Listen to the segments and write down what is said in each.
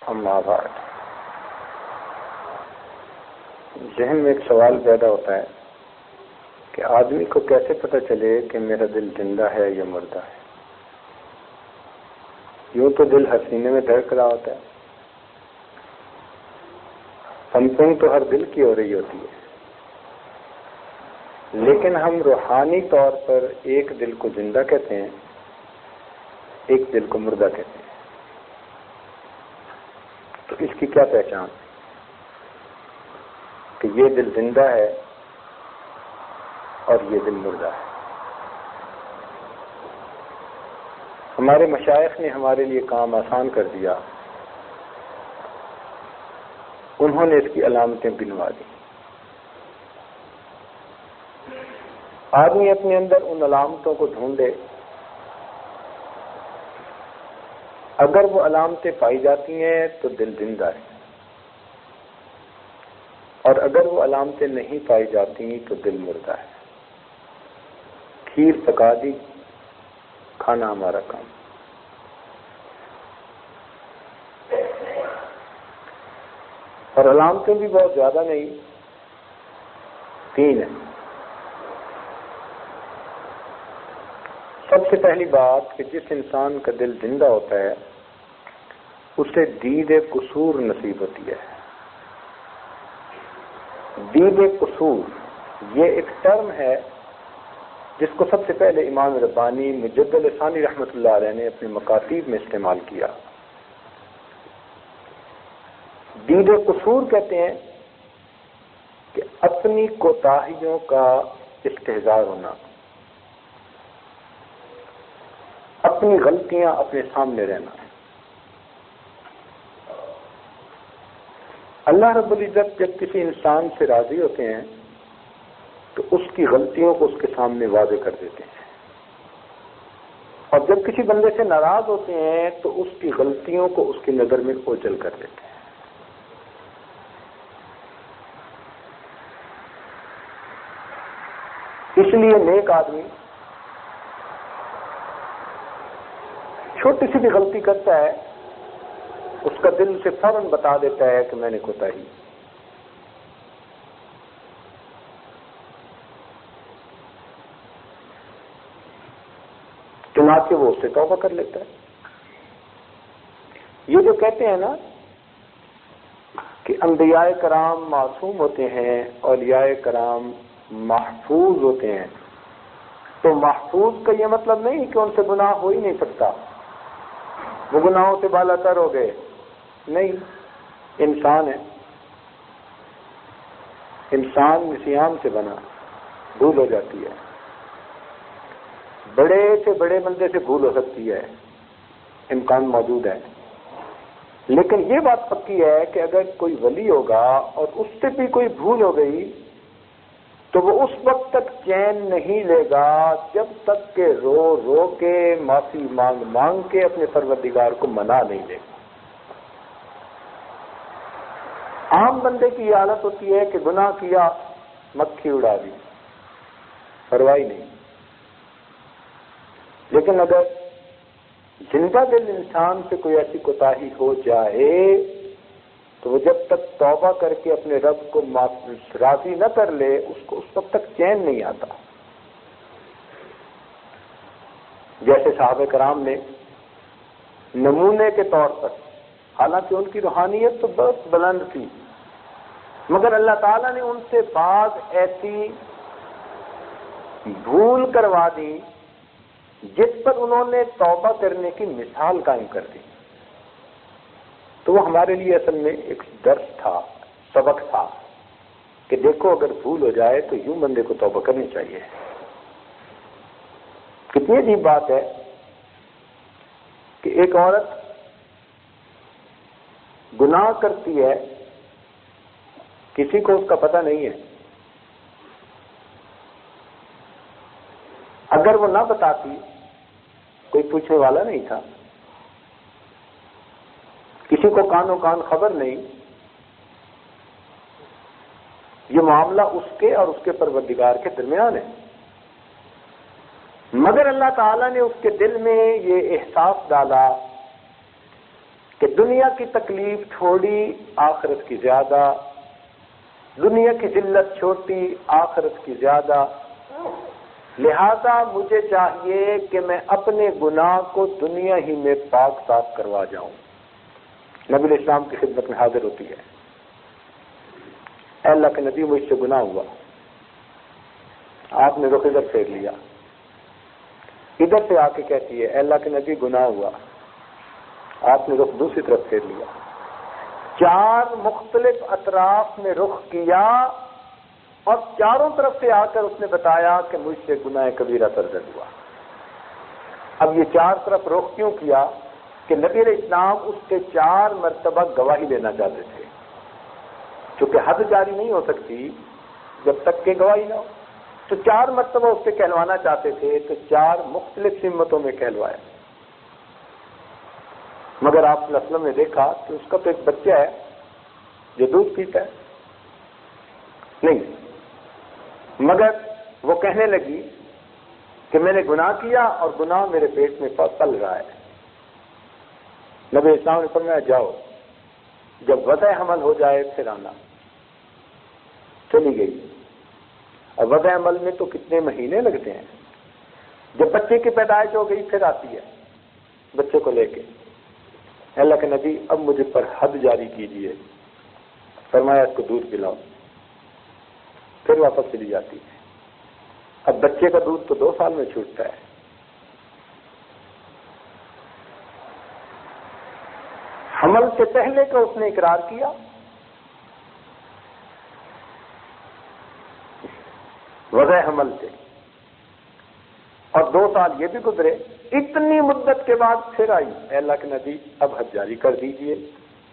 اما بعد، ذہن میں ایک سوال پیدا ہوتا ہے کہ آدمی کو کیسے پتہ چلے کہ میرا دل زندہ ہے یا مردہ ہے؟ یوں تو دل ہر سینے میں دھڑک رہا ہوتا ہے، پمپنگ تو ہر دل کی ہو رہی ہوتی ہے، لیکن ہم روحانی طور پر ایک دل کو زندہ کہتے ہیں، ایک دل کو مردہ کہتے ہیں۔ تو اس کی کیا پہچان کہ یہ دل زندہ ہے اور یہ دل مردہ ہے؟ ہمارے مشائخ نے ہمارے لیے کام آسان کر دیا، انہوں نے اس کی علامتیں گنوا دی۔ آدمی اپنے اندر ان علامتوں کو ڈھونڈے، اگر وہ علامتیں پائی جاتی ہیں تو دل زندہ ہے، اور اگر وہ علامتیں نہیں پائی جاتی تو دل مردہ ہے۔ کھیر پکا دی، کھانا ہمارا کام۔ اور علامتیں بھی بہت زیادہ نہیں، 3 ہیں۔ سب سے پہلی بات کہ جس انسان کا دل زندہ ہوتا ہے اسے دید قصور نصیب ہوتی ہے۔ دید قصور یہ ایک ٹرم ہے جس کو سب سے پہلے امام ربانی مجدد ثانی رحمۃ اللہ علیہ نے اپنے مکاتیب میں استعمال کیا۔ دید قصور کہتے ہیں کہ اپنی کوتاہیوں کا استحضار ہونا، اپنی غلطیاں اپنے سامنے رہنا۔ اللہ رب العزت جب کسی انسان سے راضی ہوتے ہیں تو اس کی غلطیوں کو اس کے سامنے واضح کر دیتے ہیں، اور جب کسی بندے سے ناراض ہوتے ہیں تو اس کی غلطیوں کو اس کی نظر میں اوجھل کر دیتے ہیں۔ اس لیے نیک آدمی چھوٹی سی بھی غلطی کرتا ہے، اس کا دل اسے فوراً بتا دیتا ہے کہ میں نے کوتاہی۔ چنانچہ وہ اس سے توبہ کر لیتا ہے۔ یہ جو کہتے ہیں نا کہ انبیاء کرام معصوم ہوتے ہیں، اولیاء کرام محفوظ ہوتے ہیں، تو محفوظ کا یہ مطلب نہیں کہ ان سے گناہ ہو ہی نہیں سکتا، وہ گناہوں سے بالا تر ہو گئے، نہیں، انسان ہے، انسان نسیان سے بنا، بھول ہو جاتی ہے، بڑے سے بڑے بندے سے بھول ہو سکتی ہے، امکان موجود ہے، لیکن یہ بات پکی ہے کہ اگر کوئی ولی ہوگا اور اس سے بھی کوئی بھول ہو گئی تو وہ اس وقت تک چین نہیں لے گا جب تک کہ رو رو کے معافی مانگ مانگ کے اپنے پروردگار کو منا نہیں لے گا۔ عام بندے کی یہ حالت ہوتی ہے کہ گناہ کیا، مکھی اڑا دی، پرواہ نہیں۔ لیکن اگر زندہ دل انسان سے کوئی ایسی کوتاہی ہو جائے تو وہ جب تک توبہ کر کے اپنے رب کو راضی نہ کر لے اس کو اس وقت تک چین نہیں آتا۔ جیسے صحابہ کرام نے نمونے کے طور پر، حالانکہ ان کی روحانیت تو بہت بلند تھی، مگر اللہ تعالیٰ نے ان سے بعض ایسی بھول کروا دی جس پر انہوں نے توبہ کرنے کی مثال قائم کر دی۔ تو وہ ہمارے لیے اصل میں ایک درس تھا، سبق تھا کہ دیکھو اگر بھول ہو جائے تو یوں بندے کو توبہ کرنی چاہیے۔ کتنی عجیب بات ہے کہ ایک عورت گناہ کرتی ہے، کسی کو اس کا پتہ نہیں ہے، اگر وہ نہ بتاتی کوئی پوچھنے والا نہیں تھا، کسی کو کانوں کان خبر نہیں، یہ معاملہ اس کے اور اس کے پروردگار کے درمیان ہے، مگر اللہ تعالیٰ نے اس کے دل میں یہ احساس ڈالا کہ دنیا کی تکلیف تھوڑی، آخرت کی زیادہ، دنیا کی ذلت چھوٹی، آخرت کی زیادہ، لہذا مجھے چاہیے کہ میں اپنے گناہ کو دنیا ہی میں پاک صاف کروا جاؤں۔ نبی علیہ السلام کی خدمت میں حاضر ہوتی ہے، اے اللہ کے نبی مجھ سے گناہ ہوا، آپ نے رخ ادھر پھیر لیا، ادھر سے آ کے کہتی ہے اے اللہ کے نبی گناہ ہوا، آپ نے رخ دوسری طرف پھیر لیا، 4 مختلف اطراف میں رخ کیا اور چاروں طرف سے آ کر اس نے بتایا کہ مجھ سے گناہ کبیرہ سرزد ہوا۔ اب یہ 4 طرف رخ کیوں کیا کہ نبی علیہ السلام اس کے 4 مرتبہ گواہی لینا چاہتے تھے، چونکہ حد جاری نہیں ہو سکتی جب تک کہ گواہی نہ ہو، تو 4 مرتبہ اس سے کہلوانا چاہتے تھے، تو 4 مختلف سمتوں میں کہلوایا۔ مگر آپ صلی اللہ علیہ وسلم نے دیکھا کہ اس کا تو ایک بچہ ہے جو دودھ پیتا ہے، نہیں، مگر وہ کہنے لگی کہ میں نے گناہ کیا اور گناہ میرے پیٹ میں پل رہا ہے۔ نبی اسلام نے فرمایا جاؤ، جب وضع حمل ہو جائے پھر آنا۔ چلی گئی، اور وضع حمل میں تو کتنے مہینے لگتے ہیں، جب بچے کی پیدائش ہو گئی پھر آتی ہے بچے کو لے کے، اللہ کے نبی اب مجھے پر حد جاری کیجیے، فرمایا اس کو دودھ پلاؤ، پھر واپس چلی جاتی ہے۔ اب بچے کا دودھ تو 2 سال میں چھوٹتا ہے۔ حمل سے پہلے کا اس نے اقرار کیا، وضع حمل سے، اور 2 سال یہ بھی گزرے، اتنی مدت کے بعد پھر آئی، اے اللہ کے نبی اب حد جاری کر دیجئے،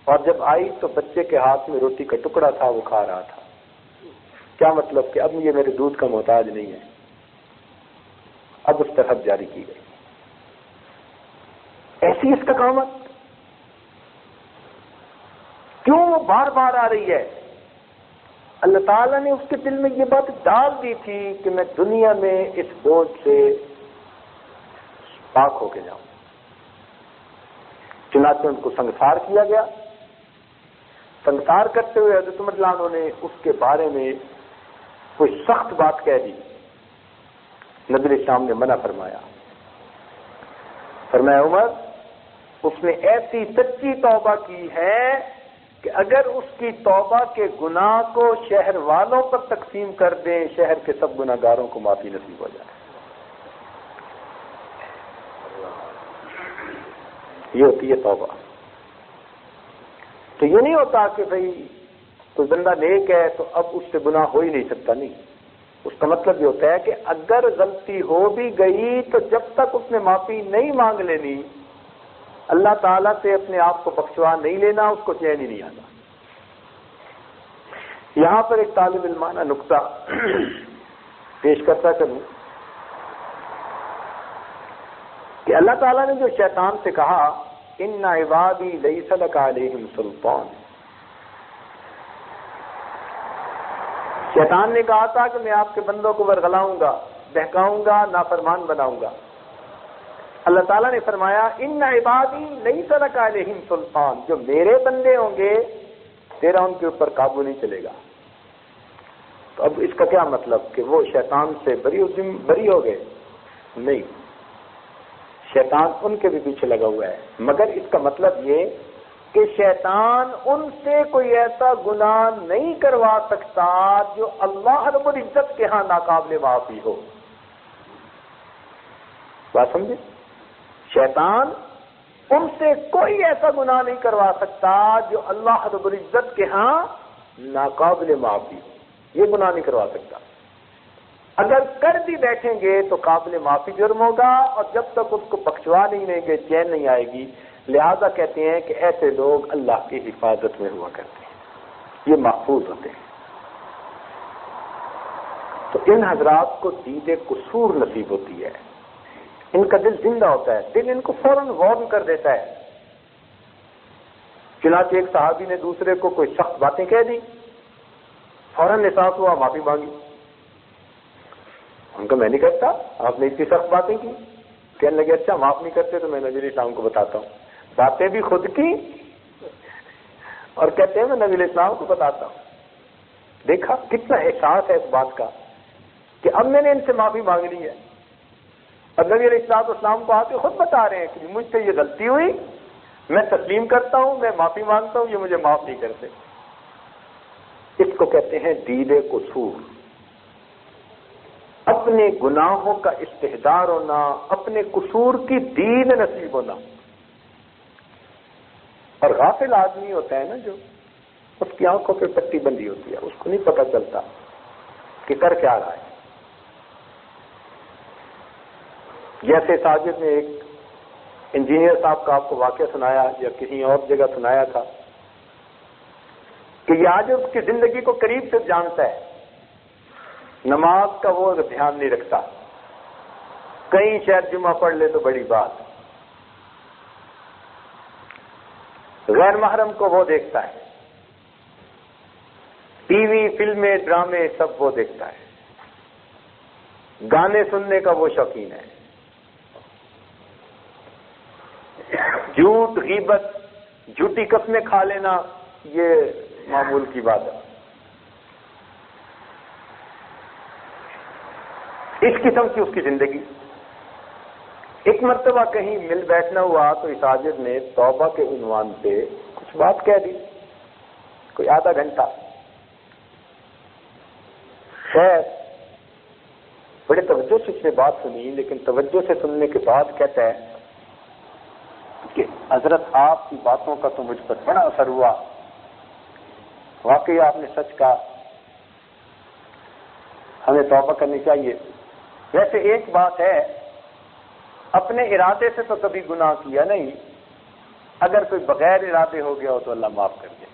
اور جب آئی تو بچے کے ہاتھ میں روٹی کا ٹکڑا تھا، وہ کھا رہا تھا۔ کیا مطلب کہ اب یہ میرے دودھ کا محتاج نہیں ہے، اب اس پر حد جاری کی گئی۔ ایسی استقامت کیوں وہ بار بار آ رہی ہے؟ اللہ تعالیٰ نے اس کے دل میں یہ بات ڈال دی تھی کہ میں دنیا میں اس بوجھ سے پاک ہو کے جاؤں۔ چنانچہ ان کو سنگسار کیا گیا۔ سنگسار کرتے ہوئے حضرت عمر رضی اللہ عنہ نے اس کے بارے میں کوئی سخت بات کہہ دی، نبی علیہ السلام نے منع فرمایا، فرمایا عمر اس نے ایسی سچی توبہ کی ہے کہ اگر اس کی توبہ کے گناہ کو شہر والوں پر تقسیم کر دیں، شہر کے سب گناہ گاروں کو معافی نصیب ہو جائے۔ یہ ہوتی ہے توبہ۔ تو یہ نہیں ہوتا کہ بھئی کوئی بندہ نیک ہے تو اب اس سے گناہ ہو ہی نہیں سکتا، نہیں، اس کا مطلب یہ ہوتا ہے کہ اگر غلطی ہو بھی گئی تو جب تک اس نے معافی نہیں مانگ لینی، اللہ تعالیٰ سے اپنے آپ کو بخشوا نہیں لینا، اس کو چین ہی نہیں آتا۔ یہاں پر ایک طالب علمانہ نقطہ پیش کرتا چلوں کہ اللہ تعالیٰ نے جو شیطان سے کہا ان عبادی لیس لک علیہم سلطان، شیطان نے کہا تھا کہ میں آپ کے بندوں کو ورغلاؤں گا، بہکاؤں گا، نافرمان بناؤں گا۔ اللہ تعالیٰ نے فرمایا ان عبادی لیس لک علیہم سلطان، جو میرے بندے ہوں گے تیرا ان کے اوپر قابو نہیں چلے گا۔ تو اب اس کا کیا مطلب کہ وہ شیطان سے بری ہو گئے؟ نہیں، شیطان ان کے بھی پیچھے لگا ہوا ہے، مگر اس کا مطلب یہ کہ شیطان ان سے کوئی ایسا گناہ نہیں کروا سکتا جو اللہ رب العزت کے ہاں ناقابل معافی ہو۔ بات سمجھے؟ شیطان ان سے کوئی ایسا گناہ نہیں کروا سکتا جو اللہ رب العزت کے ہاں ناقابل معافی ہو، یہ گناہ نہیں کروا سکتا۔ اگر کر بھی بیٹھیں گے تو قابل معافی جرم ہوگا، اور جب تک اس کو بخشوا نہیں لیں گے چین نہیں آئے گی۔ لہذا کہتے ہیں کہ ایسے لوگ اللہ کی حفاظت میں ہوا کرتے ہیں، یہ محفوظ ہوتے ہیں۔ تو ان حضرات کو دید قصور نصیب ہوتی ہے، ان کا دل زندہ ہوتا ہے، دل ان کو فوراً وارن کر دیتا ہے۔ چنانچہ ایک صحابی نے دوسرے کو کوئی سخت باتیں کہہ دی، فوراً احساس ہوا، معافی مانگی۔ ان کو میں نہیں کرتا، آپ نے اتنی سخت باتیں کی، کہنے لگے اچھا معاف نہیں کرتے تو میں نبی علیہ السلام کو بتاتا ہوں۔ باتیں بھی خود کی اور کہتے ہیں میں نبی علیہ السلام کو بتاتا ہوں. دیکھا کتنا احساس ہے اس بات کا کہ اب میں نے ان سے معافی مانگنی ہے. اور نبی علیہ السلام کو آ کے خود بتا رہے ہیں کہ مجھ سے یہ غلطی ہوئی، میں تسلیم کرتا ہوں، میں معافی مانگتا ہوں، یہ مجھے معاف نہیں کرتے. اس کو کہتے ہیں دید قصور. اپنے گناہوں کا استحضار ہونا، اپنے قصور کی دید نصیب ہونا. اور غافل آدمی ہوتا ہے نا جو، اس کی آنکھوں پہ پٹی بندی ہوتی ہے، اس کو نہیں پتہ چلتا کہ کر کیا رہا ہے. جیسے ساجد نے ایک انجینئر صاحب کا آپ کو واقعہ سنایا یا کسی اور جگہ سنایا تھا کہ یہ آج اس کی زندگی کو قریب سے جانتا ہے. نماز کا وہ دھیان نہیں رکھتا، کہیں شاید جمعہ پڑھ لے تو بڑی بات. غیر محرم کو وہ دیکھتا ہے، ٹی وی فلمیں ڈرامے سب وہ دیکھتا ہے، گانے سننے کا وہ شوقین ہے، جھوٹ غیبت جھوٹی قسمیں کھا لینا یہ معمول کی بات ہے. اس قسم کی اس کی زندگی. ایک مرتبہ کہیں مل بیٹھنا ہوا تو اس ساجد نے توبہ کے عنوان پہ کچھ بات کہہ دی، کوئی آدھا گھنٹہ. خیر بڑے توجہ سے اس نے بات سنی، لیکن توجہ سے سننے کے بعد کہتا ہے کہ حضرت آپ کی باتوں کا تو مجھ پر بڑا اثر ہوا، واقعی آپ نے سچ کہا، ہمیں توبہ کرنی چاہیے. ویسے ایک بات ہے، اپنے ارادے سے تو کبھی گناہ کیا نہیں، اگر کوئی بغیر ارادے ہو گیا ہو تو اللہ معاف کر دے.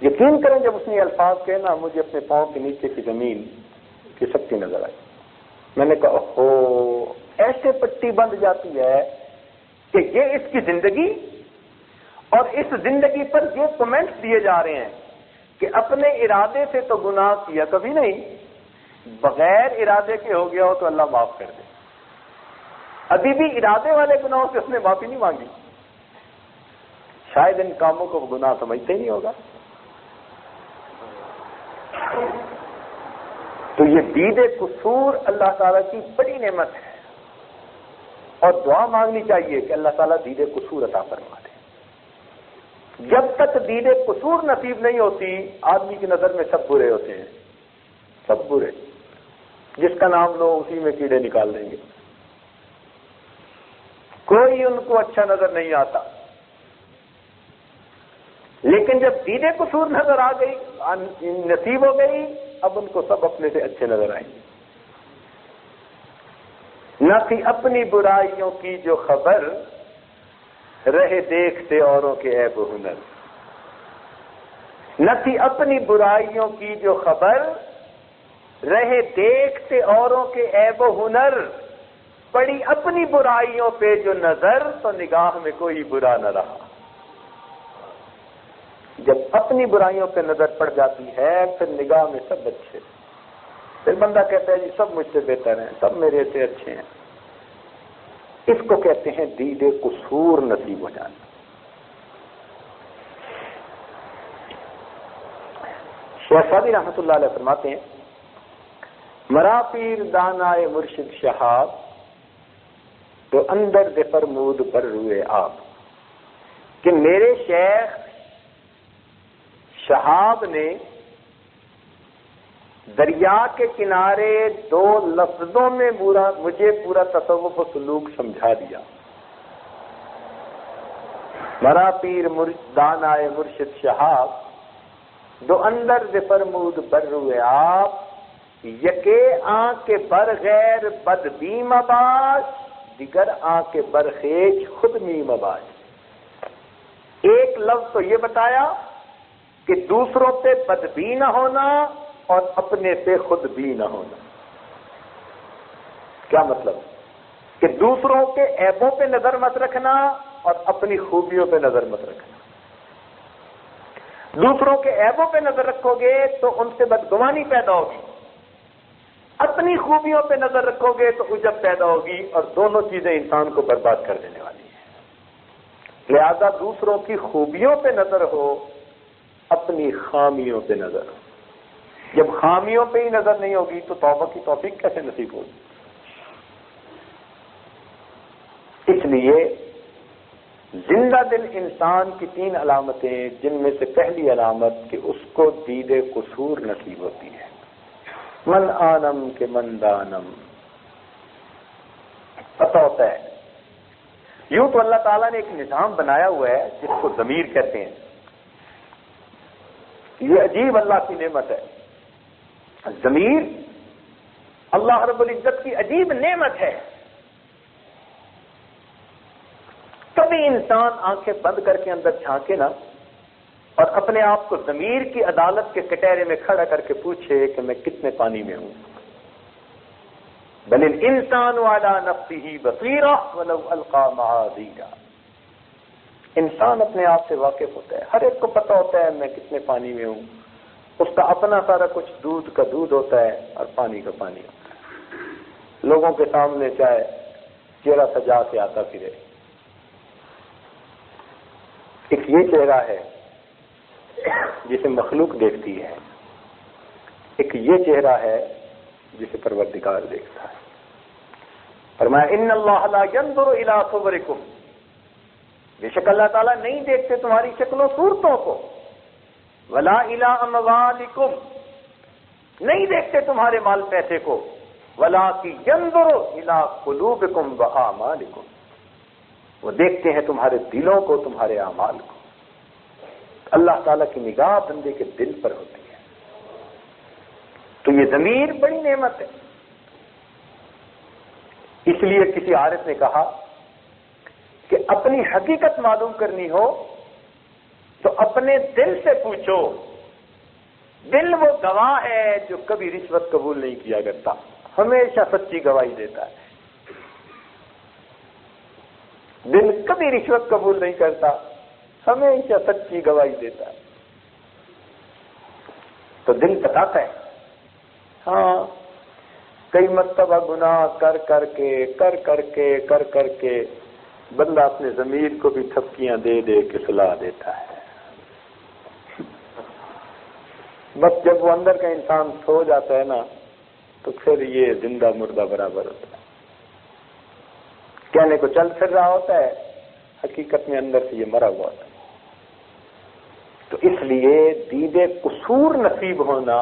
یقین کریں جب اس نے الفاظ کہے نا، مجھے اپنے پاؤں کے نیچے کی زمین کھسکتی نظر آئی. میں نے کہا اوہ، ایسے پٹی بند جاتی ہے کہ یہ اس کی زندگی اور اس زندگی پر یہ کمنٹس دیے جا رہے ہیں کہ اپنے ارادے سے تو گناہ کیا کبھی نہیں، بغیر ارادے کے ہو گیا ہو تو اللہ معاف کر دے. ابھی بھی ارادے والے گناہوں سے اس نے معافی نہیں مانگی. شاید ان کاموں کو وہ گناہ سمجھتے ہی نہیں ہوگا. تو یہ دید قصور اللہ تعالیٰ کی بڑی نعمت ہے، اور دعا مانگنی چاہیے کہ اللہ تعالیٰ دید قصور عطا فرما دے. جب تک دید قصور نصیب نہیں ہوتی، آدمی کی نظر میں سب برے ہوتے ہیں، سب برے. جس کا نام لو اسی میں کیڑے نکال دیں گے، کوئی ان کو اچھا نظر نہیں آتا. لیکن جب دید قصور نظر آ گئی، نصیب ہو گئی، اب ان کو سب اپنے سے اچھے نظر آئیں گے. نہ تھی اپنی برائیوں کی جو خبر، رہے دیکھتے اوروں کے عیب و ہنر. نہ تھی اپنی برائیوں کی جو خبر، رہے دیکھتے اوروں کے عیب و ہنر. پڑی اپنی برائیوں پہ جو نظر، تو نگاہ میں کوئی برا نہ رہا. جب اپنی برائیوں پہ نظر پڑ جاتی ہے پھر نگاہ میں سب اچھے، پھر بندہ کہتا ہے جی سب مجھ سے بہتر ہیں، سب میرے سے اچھے ہیں. اس کو کہتے ہیں دید قصور نصیب ہو جانا. شیخ سعدی رحمۃ اللہ علیہ فرماتے ہیں، مرا پیر دانائے مرشد شہاب، تو اندر دے فرمود بر روئے آپ. کہ میرے شیخ شہاب نے دریا کے کنارے دو لفظوں میں مجھے پورا تصوف و سلوک سمجھا دیا. مرا پیر دانائے مرشد شہاب، دو اندر ز فرمود بر روئے آپ. یکے آنکھ کے بر غیر بد بیم آباش، دیگر آنکھ کے بر خیج خود میم آباش. ایک لفظ تو یہ بتایا کہ دوسروں پہ بدبی نہ ہونا اور اپنے سے خود بھی نہ ہونا. کیا مطلب؟ کہ دوسروں کے عیبوں پہ نظر مت رکھنا اور اپنی خوبیوں پہ نظر مت رکھنا. دوسروں کے عیبوں پہ نظر رکھو گے تو ان سے بدگمانی پیدا ہوگی، اپنی خوبیوں پہ نظر رکھو گے تو عجب پیدا ہوگی، اور دونوں چیزیں انسان کو برباد کر دینے والی ہیں. لہذا دوسروں کی خوبیوں پہ نظر ہو، اپنی خامیوں پہ نظر ہو۔ جب خامیوں پہ ہی نظر نہیں ہوگی تو توبہ کی توفیق کیسے نصیب ہوگی؟ اس لیے زندہ دل انسان کی 3 علامتیں، جن میں سے پہلی علامت کہ اس کو دید قصور نصیب ہوتی ہے۔ من آنم کے من دانم، پتہ ہوتا ہے۔ یوں تو اللہ تعالیٰ نے ایک نظام بنایا ہوا ہے جس کو ضمیر کہتے ہیں، یہ عجیب اللہ کی نعمت ہے۔ ضمیر اللہ رب العزت کی عجیب نعمت ہے۔ کبھی انسان آنکھیں بند کر کے اندر جھانکے نا اور اپنے آپ کو ضمیر کی عدالت کے کٹہرے میں کھڑا کر کے پوچھے کہ میں کتنے پانی میں ہوں۔ بل الانسان علی نفسہ بصیرہ ولو القی معاذیرہ، انسان اپنے آپ سے واقف ہوتا ہے، ہر ایک کو پتہ ہوتا ہے میں کتنے پانی میں ہوں۔ اس کا اپنا سارا کچھ دودھ کا دودھ ہوتا ہے اور پانی کا پانی ہوتا ہے۔ لوگوں کے سامنے چاہے چہرہ سجا کے آتا پھرے، ایک یہ چہرہ ہے جسے مخلوق دیکھتی ہے، ایک یہ چہرہ ہے جسے پروردگار دیکھتا ہے۔ فرمایا ان اللہ لا ينظر الى صورکم، بے شک اللہ تعالیٰ نہیں دیکھتے تمہاری شکلوں صورتوں کو، ولا الى اموالکم، نہیں دیکھتے تمہارے مال پیسے کو، ولکن ينظر الى قلوبکم واعمالکم، وہ دیکھتے ہیں تمہارے دلوں کو، تمہارے اعمال کو۔ اللہ تعالیٰ کی نگاہ بندے کے دل پر ہوتی ہے۔ تو یہ ضمیر بڑی نعمت ہے۔ اس لیے کسی عارف نے کہا کہ اپنی حقیقت معلوم کرنی ہو تو اپنے دل سے پوچھو۔ دل وہ گواہ ہے جو کبھی رشوت قبول نہیں کیا کرتا، ہمیشہ سچی گواہی دیتا ہے۔ دل کبھی رشوت قبول نہیں کرتا، ہمیشہ سچی گواہی دیتا ہے۔ تو دل بتاتا ہے۔ ہاں، کئی مرتبہ گناہ کر کر کے بندہ اپنے ضمیر کو بھی تھپکیاں دے دے کے سلا دیتا ہے۔ بس جب وہ اندر کا انسان سو جاتا ہے نا تو پھر یہ زندہ مردہ برابر ہوتا ہے، کہنے کو چل پھر رہا ہوتا ہے، حقیقت میں اندر سے یہ مرا ہوا ہوتا ہے۔ تو اس لیے دید قصور نصیب ہونا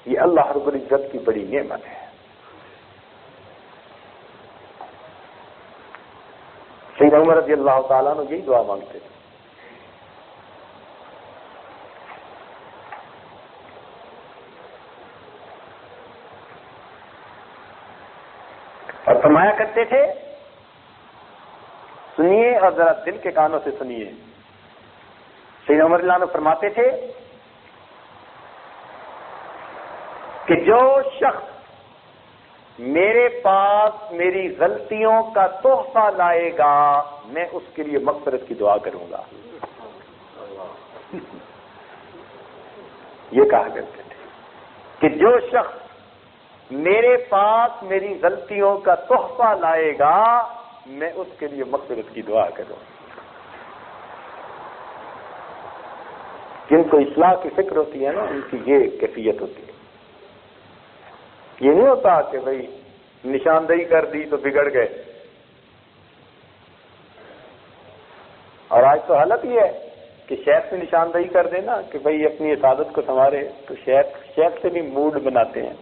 یہ اللہ رب العزت کی بڑی نعمت ہے۔ سیدنا عمر رضی اللہ تعالیٰ عنہ یہی دعا مانگتے تھے۔ اور فرمایا کرتے تھے، سنیے اور ذرا دل کے کانوں سے سنیے، سیدنا عمر رضی اللہ عنہ فرماتے تھے کہ جو شخص میرے پاس میری غلطیوں کا تحفہ لائے گا میں اس کے لیے مغفرت کی دعا کروں گا۔ یہ کہا کرتے تھے کہ جو شخص میرے پاس میری غلطیوں کا تحفہ لائے گا میں اس کے لیے مغفرت کی دعا کروں۔ جن کو اصلاح کی فکر ہوتی ہے نا ان کی یہ کیفیت ہوتی ہے۔ یہ نہیں ہوتا کہ بھئی نشاندہی کر دی تو بگڑ گئے۔ اور آج تو حالت یہ ہے کہ شیخ سے نشاندہی کر دینا کہ بھئی اپنی عبادت کو سنوارے تو شیخ سے بھی موڈ بناتے ہیں۔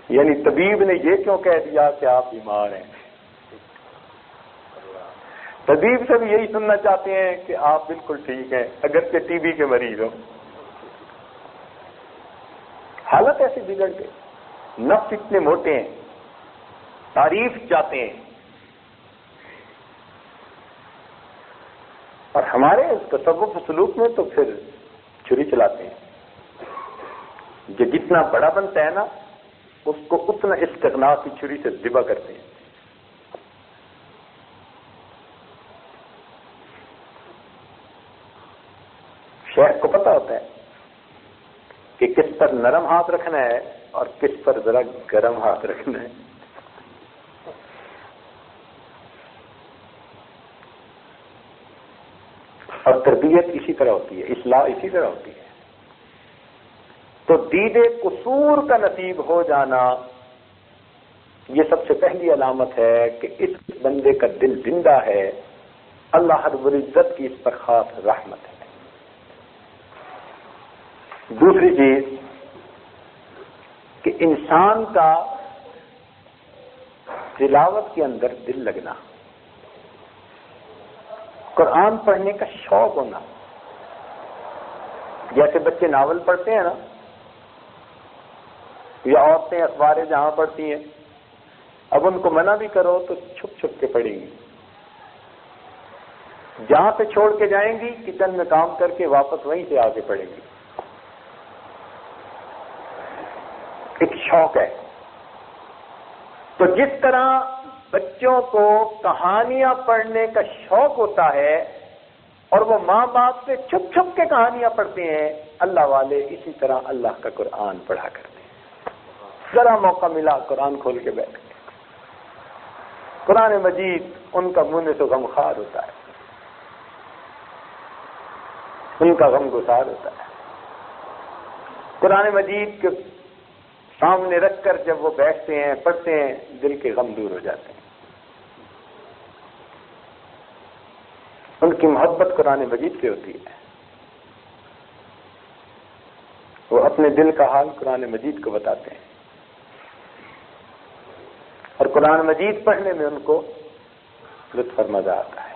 یعنی طبیب نے یہ کیوں کہہ دیا کہ آپ بیمار ہیں، طبیب سے بھی یہی سننا چاہتے ہیں کہ آپ بالکل ٹھیک ہیں اگرچہ ٹی بی کے مریض ہوں۔ حالت ایسی بگڑ گئی، نفس اتنے موٹے ہیں، تعریف چاہتے ہیں، اور ہمارے تصوف سلوک میں تو پھر چھری چلاتے ہیں۔ جو جتنا بڑا بنتا ہے نا اس کو اتنا استغنا کی چھری سے ذبح کرتے ہیں۔ شیخ کو پتہ ہوتا ہے کہ کس پر نرم ہاتھ رکھنا ہے اور کس پر ذرا گرم ہاتھ رکھنا ہے۔ اور تربیت اسی طرح ہوتی ہے، اصلاح اسی طرح ہوتی ہے. تو دید قصور کا نصیب ہو جانا یہ سب سے پہلی علامت ہے کہ اس بندے کا دل زندہ ہے، اللہ رب العزت کی اس پر خاص رحمت ہے. دوسری چیز کہ انسان کا تلاوت کے اندر دل لگنا، قرآن پڑھنے کا شوق ہونا. جیسے بچے ناول پڑھتے ہیں نا، یا عورتیں اخباریں جہاں پڑھتی ہیں، اب ان کو منع بھی کرو تو چھپ چھپ کے پڑھیں گی. جہاں پہ چھوڑ کے جائیں گی کچن میں کام کر کے واپس وہیں سے آ کے پڑھیں گی. ایک شوق ہے. تو جس طرح بچوں کو کہانیاں پڑھنے کا شوق ہوتا ہے اور وہ ماں باپ سے چھپ چھپ کے کہانیاں پڑھتے ہیں، اللہ والے اسی طرح اللہ کا قرآن پڑھا کرتے ہیں. ذرا موقع ملا قرآن کھول کے بیٹھ گئے. قرآن مجید ان کا منہ تو غمخوار ہوتا ہے، ان کا غم گسار ہوتا ہے. قرآن مجید کے سامنے رکھ کر جب وہ بیٹھتے ہیں پڑھتے ہیں، دل کے غم دور ہو جاتے ہیں. ان کی محبت قرآن مجید سے ہوتی ہے. وہ اپنے دل کا حال قرآن مجید کو بتاتے ہیں، اور قرآن مجید پڑھنے میں ان کو لطف اور مزہ آتا ہے.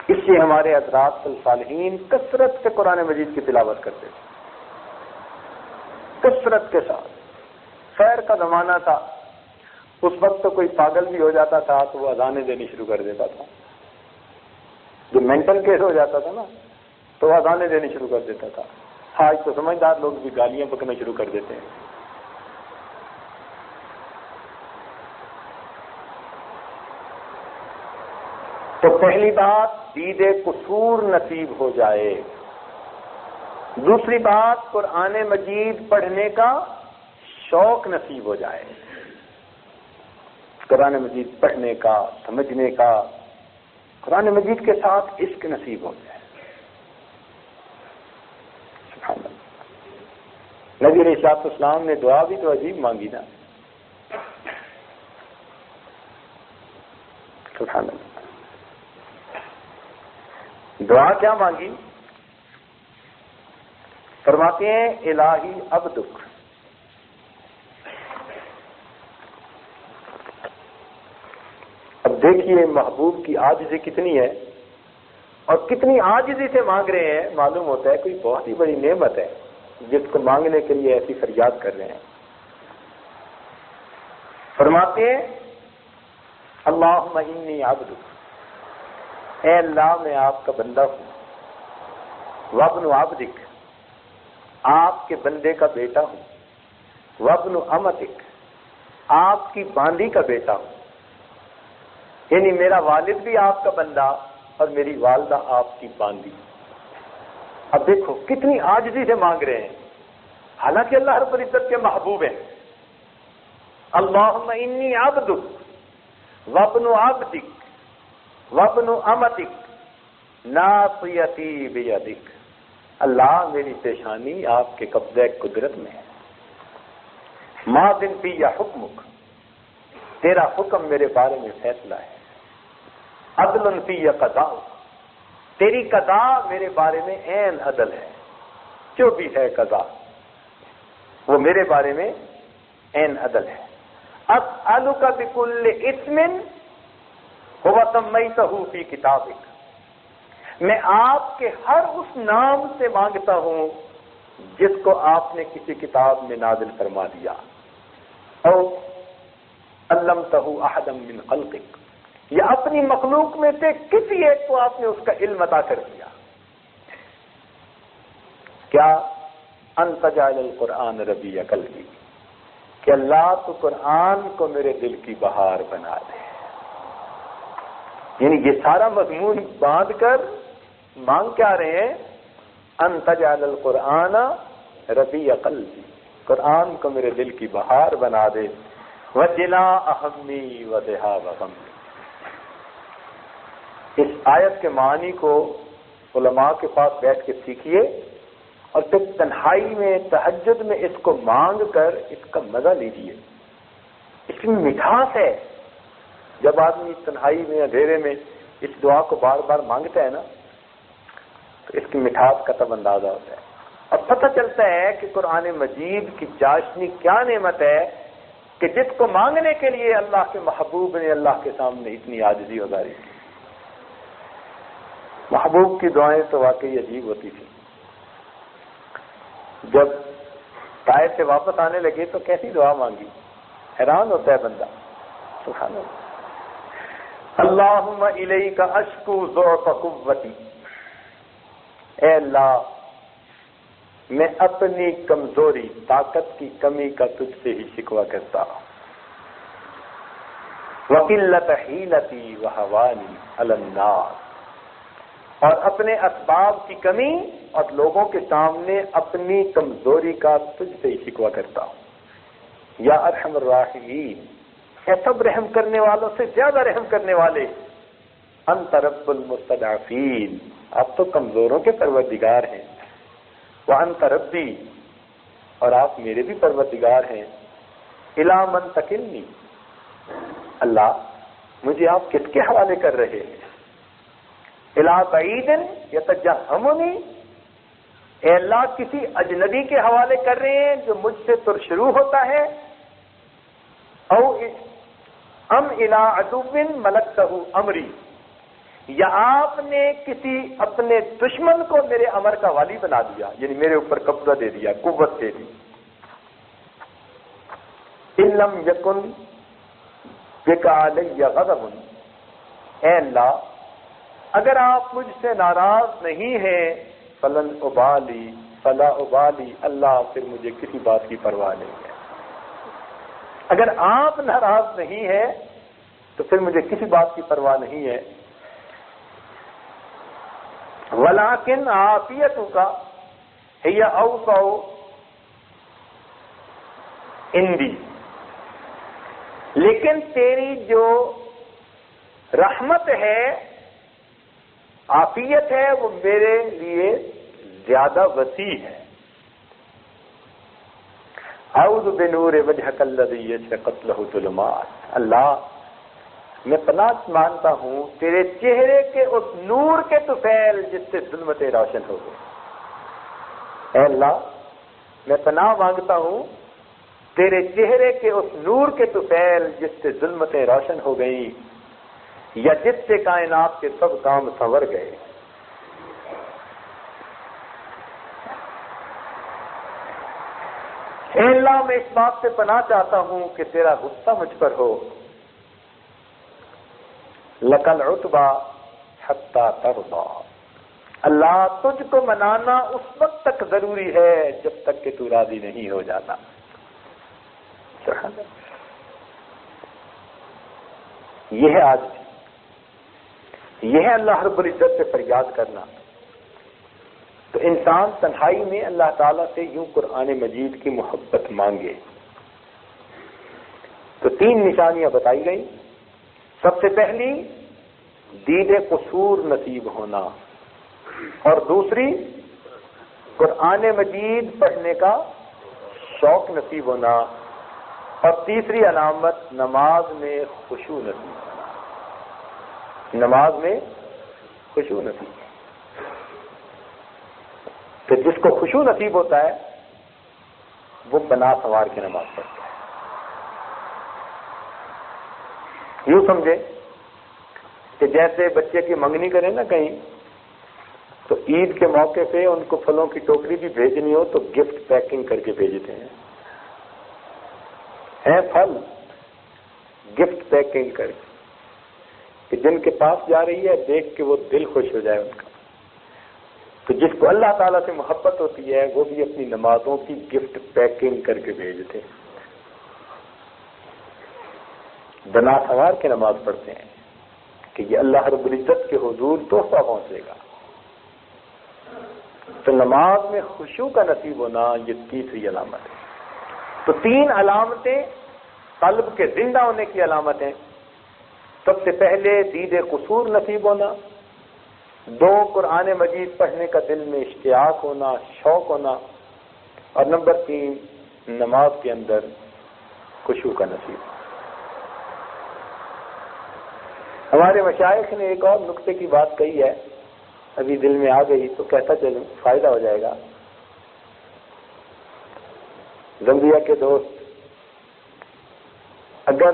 اس لیے ہمارے حضرات الصالحین کثرت سے قرآن مجید کی تلاوت کرتے تھے، کثرت کے ساتھ. خیر کا زمانہ تھا، اس وقت تو کوئی پاگل بھی ہو جاتا تھا تو وہ اذانیں دینی شروع کر دیتا تھا. جو مینٹل کیس ہو جاتا تھا نا تو وہ اذانیں دینی شروع کر دیتا تھا. آج تو سمجھدار لوگ بھی گالیاں بکنا شروع کر دیتے ہیں. تو پہلی بات دید قصور نصیب ہو جائے. دوسری بات قرآن مجید پڑھنے کا شوق نصیب ہو جائے. قرآن مجید پڑھنے کا، سمجھنے کا، قرآن مجید کے ساتھ عشق نصیب ہو جائے. سبحان اللہ. نبی علیہ الصلوۃ والسلام نے دعا بھی تو عجیب مانگی نا. سبحان اللہ. دعا کیا مانگی؟ فرماتے ہیں الہی عبدک. اب دیکھیے محبوب کی عاجزی کتنی ہے اور کتنی عاجزی سے مانگ رہے ہیں. معلوم ہوتا ہے کوئی بہت ہی بڑی نعمت ہے جس کو مانگنے کے لیے ایسی فریاد کر رہے ہیں. فرماتے ہیں اللہم انی عبدک، اے اللہ میں آپ کا بندہ ہوں. وابن عبدک، آپ کے بندے کا بیٹا ہوں. وابن امتک، آپ کی باندی کا بیٹا ہوں. یعنی میرا والد بھی آپ کا بندہ اور میری والدہ آپ کی باندی. اب دیکھو کتنی عاجزی سے مانگ رہے ہیں، حالانکہ اللہ رب العزت کے محبوب ہیں. اللہم انی عبدک وابن عبدک وابن امتک ناصیتی بیدک. اللہ میری پیشانی آپ کے قبضہ قدرت میں ہے. ماضٍ فی حکمک، تیرا حکم میرے بارے میں فیصلہ ہے. عدل فی قضاء، تیری قضا میرے بارے میں عین عدل ہے. جو بھی ہے قضا وہ میرے بارے میں عین عدل ہے. اسألک بکل اسم هو سمیتہ فی کتابک، میں آپ کے ہر اس نام سے مانگتا ہوں جس کو آپ نے کسی کتاب میں نازل فرما دیا. او علمتہ احدا من خلقک، یا اپنی مخلوق میں سے کسی ایک کو آپ نے اس کا علم عطا کر دیا. کیا؟ ان تجعل القرآن ربیع قلبی، کہ اللہ تو قرآن کو میرے دل کی بہار بنا دے. یعنی یہ سارا مضمون باندھ کر مانگ کیا رہے ہیں؟ ان تجعل القرآن ربیع قلبی، قرآن کو میرے دل کی بہار بنا دے. وجلاء ہمی وذہاب غمی، اس آیت کے معنی کو علماء کے پاس بیٹھ کے سیکھیے اور پھر تنہائی میں تہجد میں اس کو مانگ کر اس کا مزہ لیجیے. اس میں مٹھاس ہے. جب آدمی تنہائی میں اندھیرے میں اس دعا کو بار بار مانگتا ہے نا تو اس کی مٹھاس کا تب اندازہ ہوتا ہے اور پتہ چلتا ہے کہ قرآن مجید کی چاشنی کیا نعمت ہے کہ جس کو مانگنے کے لیے اللہ کے محبوب نے اللہ کے سامنے اتنی عاجزی گزاری کی. محبوب کی دعائیں تو واقعی عجیب ہوتی تھی. جب طائف سے واپس آنے لگے تو کیسی دعا مانگی, حیران ہوتا ہے بندہ. سبحان اللہ. اللہم الیک اشکو ضعف قوتی, اے اللہ میں اپنی کمزوری طاقت کی کمی کا تجھ سے ہی شکوہ کرتا ہوں. وقلت حیلتی وہوانی علی الناس, اور اپنے اسباب کی کمی اور لوگوں کے سامنے اپنی کمزوری کا تجھ سے ہی شکوہ کرتا ہوں. یا ارحم الراحمین, اے سب رحم کرنے والوں سے زیادہ رحم کرنے والے. انت رب المستضعفین, آپ تو کمزوروں کے پروردگار ہیں. وانت ربی, اور آپ میرے بھی پروردگار ہیں. الی من تکلنی, اللہ مجھے آپ کس کے حوالے کر رہے ہیں. الی بعید یتجہمنی, اے اللہ کسی اجنبی کے حوالے کر رہے ہیں جو مجھ سے شروع ہوتا ہے. او ام الی عدو ملکتہ امری, یا آپ نے کسی اپنے دشمن کو میرے امر کا والی بنا دیا, یعنی میرے اوپر قبضہ دے دیا, قوت دے دی. ان لم یکن بک علی غضب, اے اللہ اگر آپ مجھ سے ناراض نہیں ہیں, فلن ابالی فلا ابالی, اللہ پھر مجھے کسی بات کی پرواہ نہیں ہے. اگر آپ ناراض نہیں ہیں تو پھر مجھے کسی بات کی پرواہ نہیں ہے. ولیکن عافیتک ہی اوسع عندی, لیکن تیری جو رحمت ہے, عافیت ہے, وہ میرے لیے زیادہ وسیع ہے. اعوذ بنور وجہک الذی اشرقت لہ الظلمات, اللہ میں پناہ مانتا ہوں تیرے چہرے کے اس نور کے طفیل جس سے ظلمتیں روشن ہو گئی. اے اللہ میں پناہ مانگتا ہوں تیرے چہرے کے اس نور کے طفیل جس سے ظلمتیں روشن ہو گئی, یا جس سے کائنات کے سب کام سنور گئے. اے اللہ میں اس بات سے پناہ چاہتا ہوں کہ تیرا غصہ مجھ پر ہو. لک العتبی حتی ترضی, اللہ تجھ کو منانا اس وقت تک ضروری ہے جب تک کہ تو راضی نہیں ہو جاتا. یہ ہے آج, یہ ہے اللہ رب العزت سے فریاد کرنا. تو انسان تنہائی میں اللہ تعالیٰ سے یوں قرآن مجید کی محبت مانگے. تو 3 نشانیاں بتائی گئی. سب سے پہلی دید قصور نصیب ہونا, اور دوسری قرآن مجید پڑھنے کا شوق نصیب ہونا, اور تیسری علامت نماز میں خشوع نصیب ہونا. نماز میں خشوع نصیب, کہ جس کو خشوع نصیب ہوتا ہے وہ بنا سنوار کے نماز پڑھتا ہے. یوں سمجھے کہ جیسے بچے کی منگنی کریں نا کہیں, تو عید کے موقع پہ ان کو پھلوں کی ٹوکری بھی بھیجنی ہو تو گفٹ پیکنگ کر کے بھیجتے ہیں پھل گفٹ پیکنگ کر کے, کہ جن کے پاس جا رہی ہے دیکھ کے وہ دل خوش ہو جائے ان کا. تو جس کو اللہ تعالیٰ سے محبت ہوتی ہے وہ بھی اپنی نمازوں کی گفٹ پیکنگ کر کے بھیجتے ہیں, بنا سنوار کے نماز پڑھتے ہیں کہ یہ اللہ رب العزت کے حضور تحفہ پہنچے گا. تو نماز میں خشوع کا نصیب ہونا یہ تیسری علامت ہے. تو 3 علامتیں قلب کے زندہ ہونے کی علامت ہیں. سب سے پہلے دید قصور نصیب ہونا، 2 قرآن مجید پڑھنے کا دل میں اشتیاق ہونا، شوق ہونا، اور نمبر 3 نماز کے اندر خشوع کا نصیب۔ ہمارے مشائخ نے ایک اور نقطے کی بات کہی ہے، ابھی دل میں آ گئی تو کہتا چلوں، فائدہ ہو جائے گا۔ زمبیا کے دوست اگر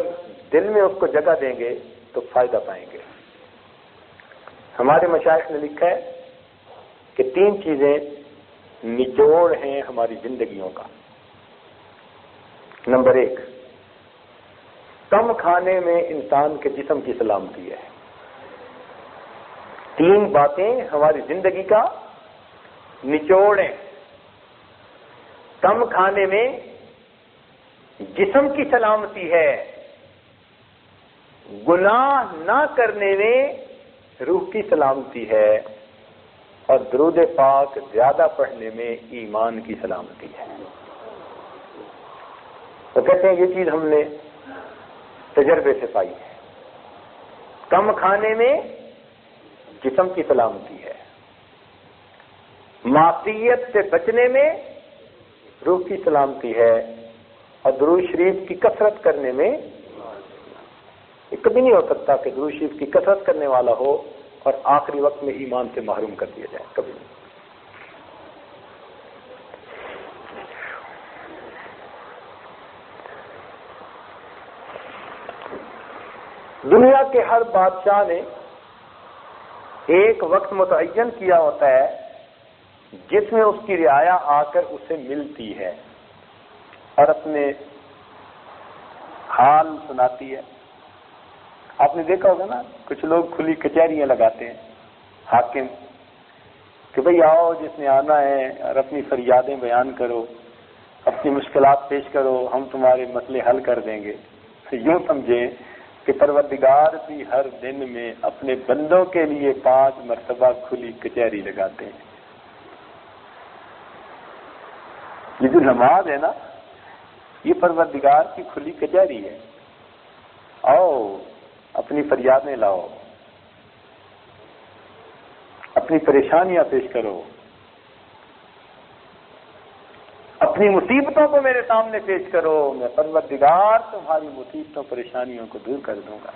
دل میں اس کو جگہ دیں گے تو فائدہ پائیں گے۔ ہمارے مشائخ نے لکھا ہے کہ 3 چیزیں نچوڑ ہیں ہماری زندگیوں کا۔ نمبر 1، کم کھانے میں انسان کے جسم کی سلامتی ہے۔ 3 باتیں ہماری زندگی کا نچوڑ ہیں۔ کم کھانے میں جسم کی سلامتی ہے، گناہ نہ کرنے میں روح کی سلامتی ہے، اور درود پاک زیادہ پڑھنے میں ایمان کی سلامتی ہے۔ تو کہتے ہیں یہ چیز ہم نے تجربے سے پائی ہے۔ کم کھانے میں جسم کی سلامتی ہے، معصیت سے بچنے میں روح کی سلامتی ہے، اور درود شریف کی کثرت کرنے میں یہ کبھی نہیں ہو سکتا کہ درود شریف کی کثرت کرنے والا ہو اور آخری وقت میں ایمان سے محروم کر دیا جائے، کبھی نہیں۔ دنیا کے ہر بادشاہ نے ایک وقت متعین کیا ہوتا ہے جس میں اس کی رعایا آ کر اسے ملتی ہے اور اپنے حال سناتی ہے۔ آپ نے دیکھا ہوگا نا، کچھ لوگ کھلی کچہریاں لگاتے ہیں حاکم کہ بھئی آؤ جس نے آنا ہے اور اپنی فریادیں بیان کرو، اپنی مشکلات پیش کرو، ہم تمہارے مسئلے حل کر دیں گے۔ یوں سمجھیں کہ پروردگار بھی ہر دن میں اپنے بندوں کے لیے 5 مرتبہ کھلی کچہری لگاتے ہیں۔ یہ جو نماز ہے نا، یہ پروردگار کی کھلی کچہری ہے۔ آؤ اپنی فریادیں لاؤ، اپنی پریشانیاں پیش کرو، اپنی مصیبتوں کو میرے سامنے پیش کرو، میں پروردگار تمہاری مصیبتوں پریشانیوں کو دور کر دوں گا۔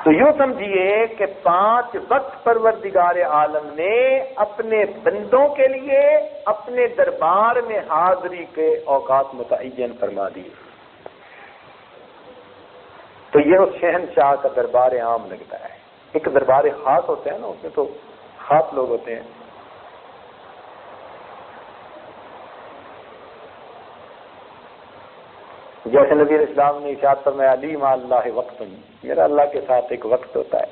تو یوں سمجھیے کہ 5 وقت پروردگار عالم نے اپنے بندوں کے لیے اپنے دربار میں حاضری کے اوقات متعین فرما دیے۔ تو یہ اس شہنشاہ کا دربار عام لگتا ہے۔ ایک دربار خاص ہوتا ہے نا، اس میں تو خاص لوگ ہوتے ہیں۔ جیسے نبی علیہ السلام نے ارشاد فرمایا علی مع اللہ وقت، میرا اللہ کے ساتھ ایک وقت ہوتا ہے،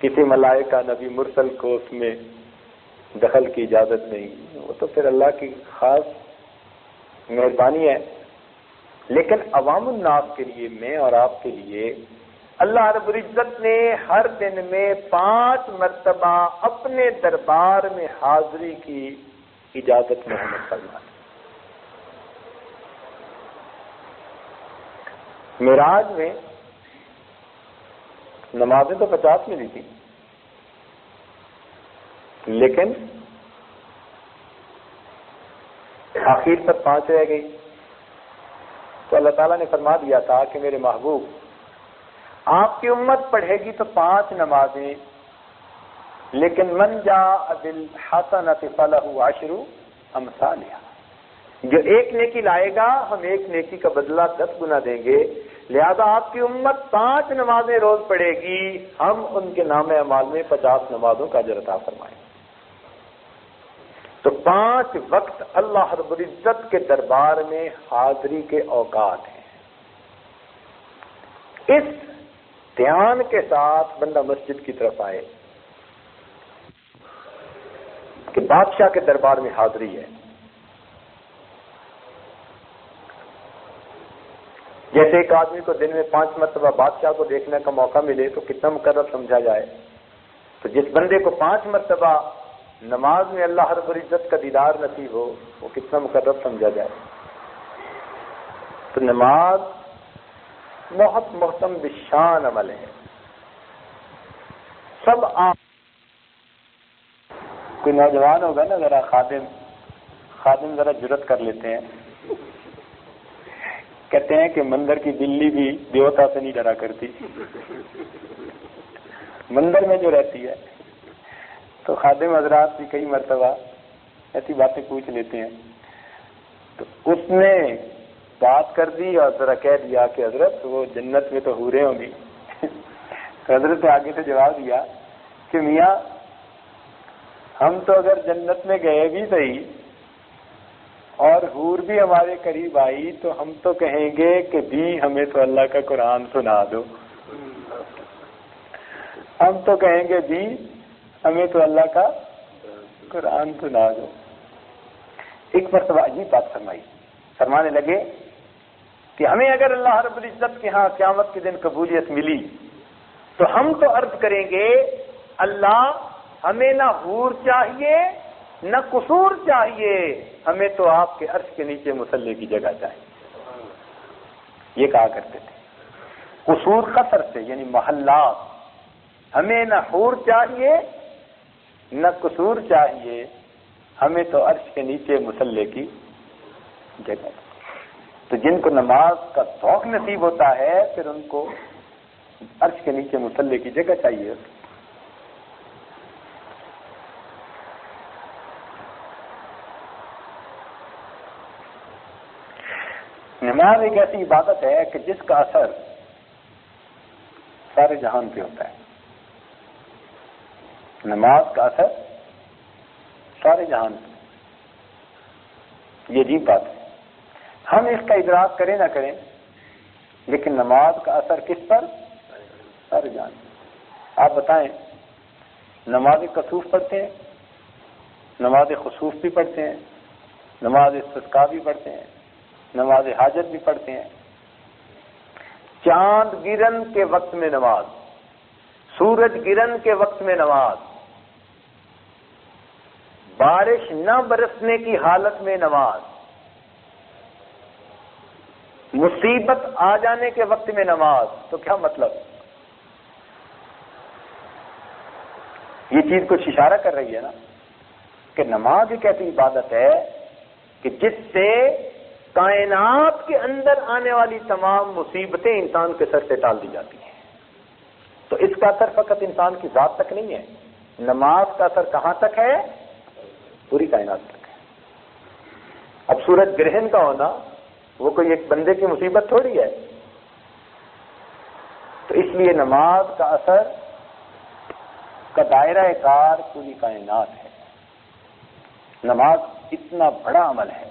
کسی ملائکہ نبی مرسل کو اس میں دخل کی اجازت نہیں، وہ تو پھر اللہ کی خاص مہربانی ہے۔ لیکن عوام الناس کے لیے، میں اور آپ کے لیے، اللہ رب العزت نے ہر دن میں 5 مرتبہ اپنے دربار میں حاضری کی اجازت محمد فرمائی۔ معراج میں نمازیں تو 50 ملی تھی، لیکن آخر پر 5 رہ گئی۔ تو اللہ تعالیٰ نے فرما دیا تھا کہ میرے محبوب، آپ کی امت پڑھے گی تو 5 نمازیں، لیکن من جاء بالحسنۃ فلہ 10 امثالها، جو ایک نیکی لائے گا ہم ایک نیکی کا بدلہ 10 گنا دیں گے۔ لہذا آپ کی امت 5 نمازیں روز پڑھے گی، ہم ان کے نام اعمال میں 50 نمازوں کا اجر عطا فرمائیں۔ تو 5 وقت اللہ رب العزت کے دربار میں حاضری کے اوقات ہیں۔ اس دھیان کے ساتھ بندہ مسجد کی طرف آئے کہ بادشاہ کے دربار میں حاضری ہے۔ جیسے ایک آدمی کو دن میں 5 مرتبہ بادشاہ کو دیکھنے کا موقع ملے تو کتنا مقرب سمجھا جائے، تو جس بندے کو 5 مرتبہ نماز میں اللہ رب العزت کا دیدار نصیب ہو وہ کتنا مقرب سمجھا جائے۔ تو نماز بہت محتم بشان عمل ہے. سب کوئی نوجوان ہوگا نا ذرا خادم ذرا جرت کر لیتے ہیں، کہتے ہیں کہ مندر کی بلی بھی دیوتا سے نہیں ڈرا کرتی، مندر میں جو رہتی ہے. تو خادم حضرات بھی کئی مرتبہ ایسی باتیں پوچھ لیتے ہیں. تو اس نے بات کر دی اور ذرا کہہ دیا کہ حضرت وہ جنت میں تو حوریں ہوں گی. تو حضرت نے آگے سے جواب دیا کہ میاں ہم تو اگر جنت میں گئے بھی صحیح اور حور بھی ہمارے قریب آئی تو ہم تو کہیں گے کہ بھی ہمیں تو اللہ کا قرآن سنا دو. ہم تو کہیں گے بھی ہمیں تو اللہ کا قرآن سنا دو. ایک مرتبہ عجیب بات فرمانے لگے کہ ہمیں اگر اللہ رب العزت کے ہاں قیامت کے دن قبولیت ملی تو ہم تو عرض کریں گے اللہ ہمیں نہ حور چاہیے نہ قصور چاہیے، ہمیں تو آپ کے عرش کے نیچے مصلی کی جگہ چاہیے. یہ کہا کرتے تھے. قصور قصر سے یعنی محلات، ہمیں نہ حور چاہیے نہ قصور چاہیے، ہمیں تو عرش کے نیچے مصلی کی جگہ. تو جن کو نماز کا ذوق نصیب ہوتا ہے پھر ان کو عرش کے نیچے مصلی کی جگہ چاہیے. نماز ایک ایسی عبادت ہے کہ جس کا اثر سارے جہان پہ ہوتا ہے. نماز کا اثر سارے جہان پہ. یہ عجیب بات ہے. ہم اس کا ادراک کریں نہ کریں لیکن نماز کا اثر کس پر؟ سارے جہان پہ. آپ بتائیں نماز کسوف پڑھتے ہیں، نماز خسوف بھی پڑھتے ہیں، نماز استسقاء بھی پڑھتے ہیں، نماز حاجت بھی پڑھتے ہیں. چاند گرن کے وقت میں نماز، سورج گرن کے وقت میں نماز، بارش نہ برسنے کی حالت میں نماز، مصیبت آ جانے کے وقت میں نماز. تو کیا مطلب؟ یہ چیز کچھ اشارہ کر رہی ہے نا کہ نماز ایک ایسی عبادت ہے کہ جس سے کائنات کے اندر آنے والی تمام مصیبتیں انسان کے سر سے ٹال دی جاتی ہیں. تو اس کا اثر فقط انسان کی ذات تک نہیں ہے، نماز کا اثر کہاں تک ہے؟ پوری کائنات تک ہے. اب سورج گرہن کا ہونا وہ کوئی ایک بندے کی مصیبت تھوڑی ہے. تو اس لیے نماز کا اثر کا دائرہ کار پوری کائنات ہے. نماز اتنا بڑا عمل ہے.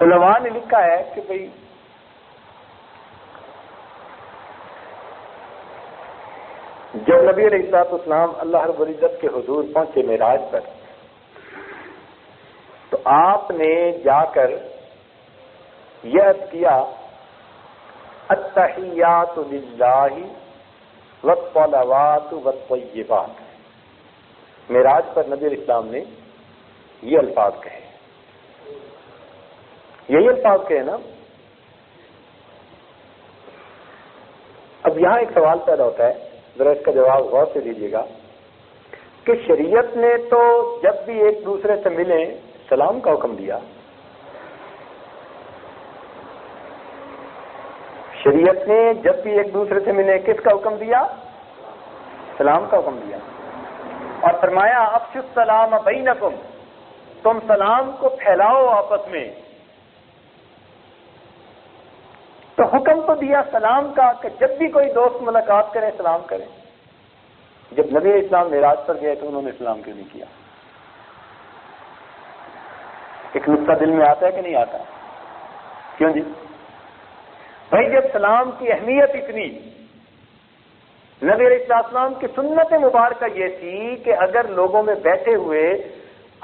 علماء نے لکھا ہے کہ بھئی جب نبی علیہ الصلوۃ والسلام اللہ رب العزت کے حضور پہنچے معراج پر تو آپ نے جا کر یہ عرض کیا التحیات للہ والصلوات والطیبات. معراج پر نبی علیہ السلام نے یہ الفاظ کہے. یہی الفاظ کہے نا. اب یہاں ایک سوال پیدا ہوتا ہے، ذرا اس کا جواب غور سے دیجیے گا کہ شریعت نے تو جب بھی ایک دوسرے سے ملیں سلام کا حکم دیا. شریعت نے جب بھی ایک دوسرے سے ملیں کس کا حکم دیا؟ سلام کا حکم دیا. اور فرمایا افشوا السلام بینکم، تم سلام کو پھیلاؤ آپس میں. تو حکم تو دیا سلام کا کہ جب بھی کوئی دوست ملاقات کرے سلام کرے. جب نبی اسلام معراج پر گئے تو انہوں نے سلام کیوں نہیں کیا؟ ایک نقطہ دل میں آتا ہے کہ نہیں آتا؟ کیوں جی؟ بھائی جب سلام کی اہمیت اتنی، نبی علیہ السلام کی سنت مبارکہ یہ تھی کہ اگر لوگوں میں بیٹھے ہوئے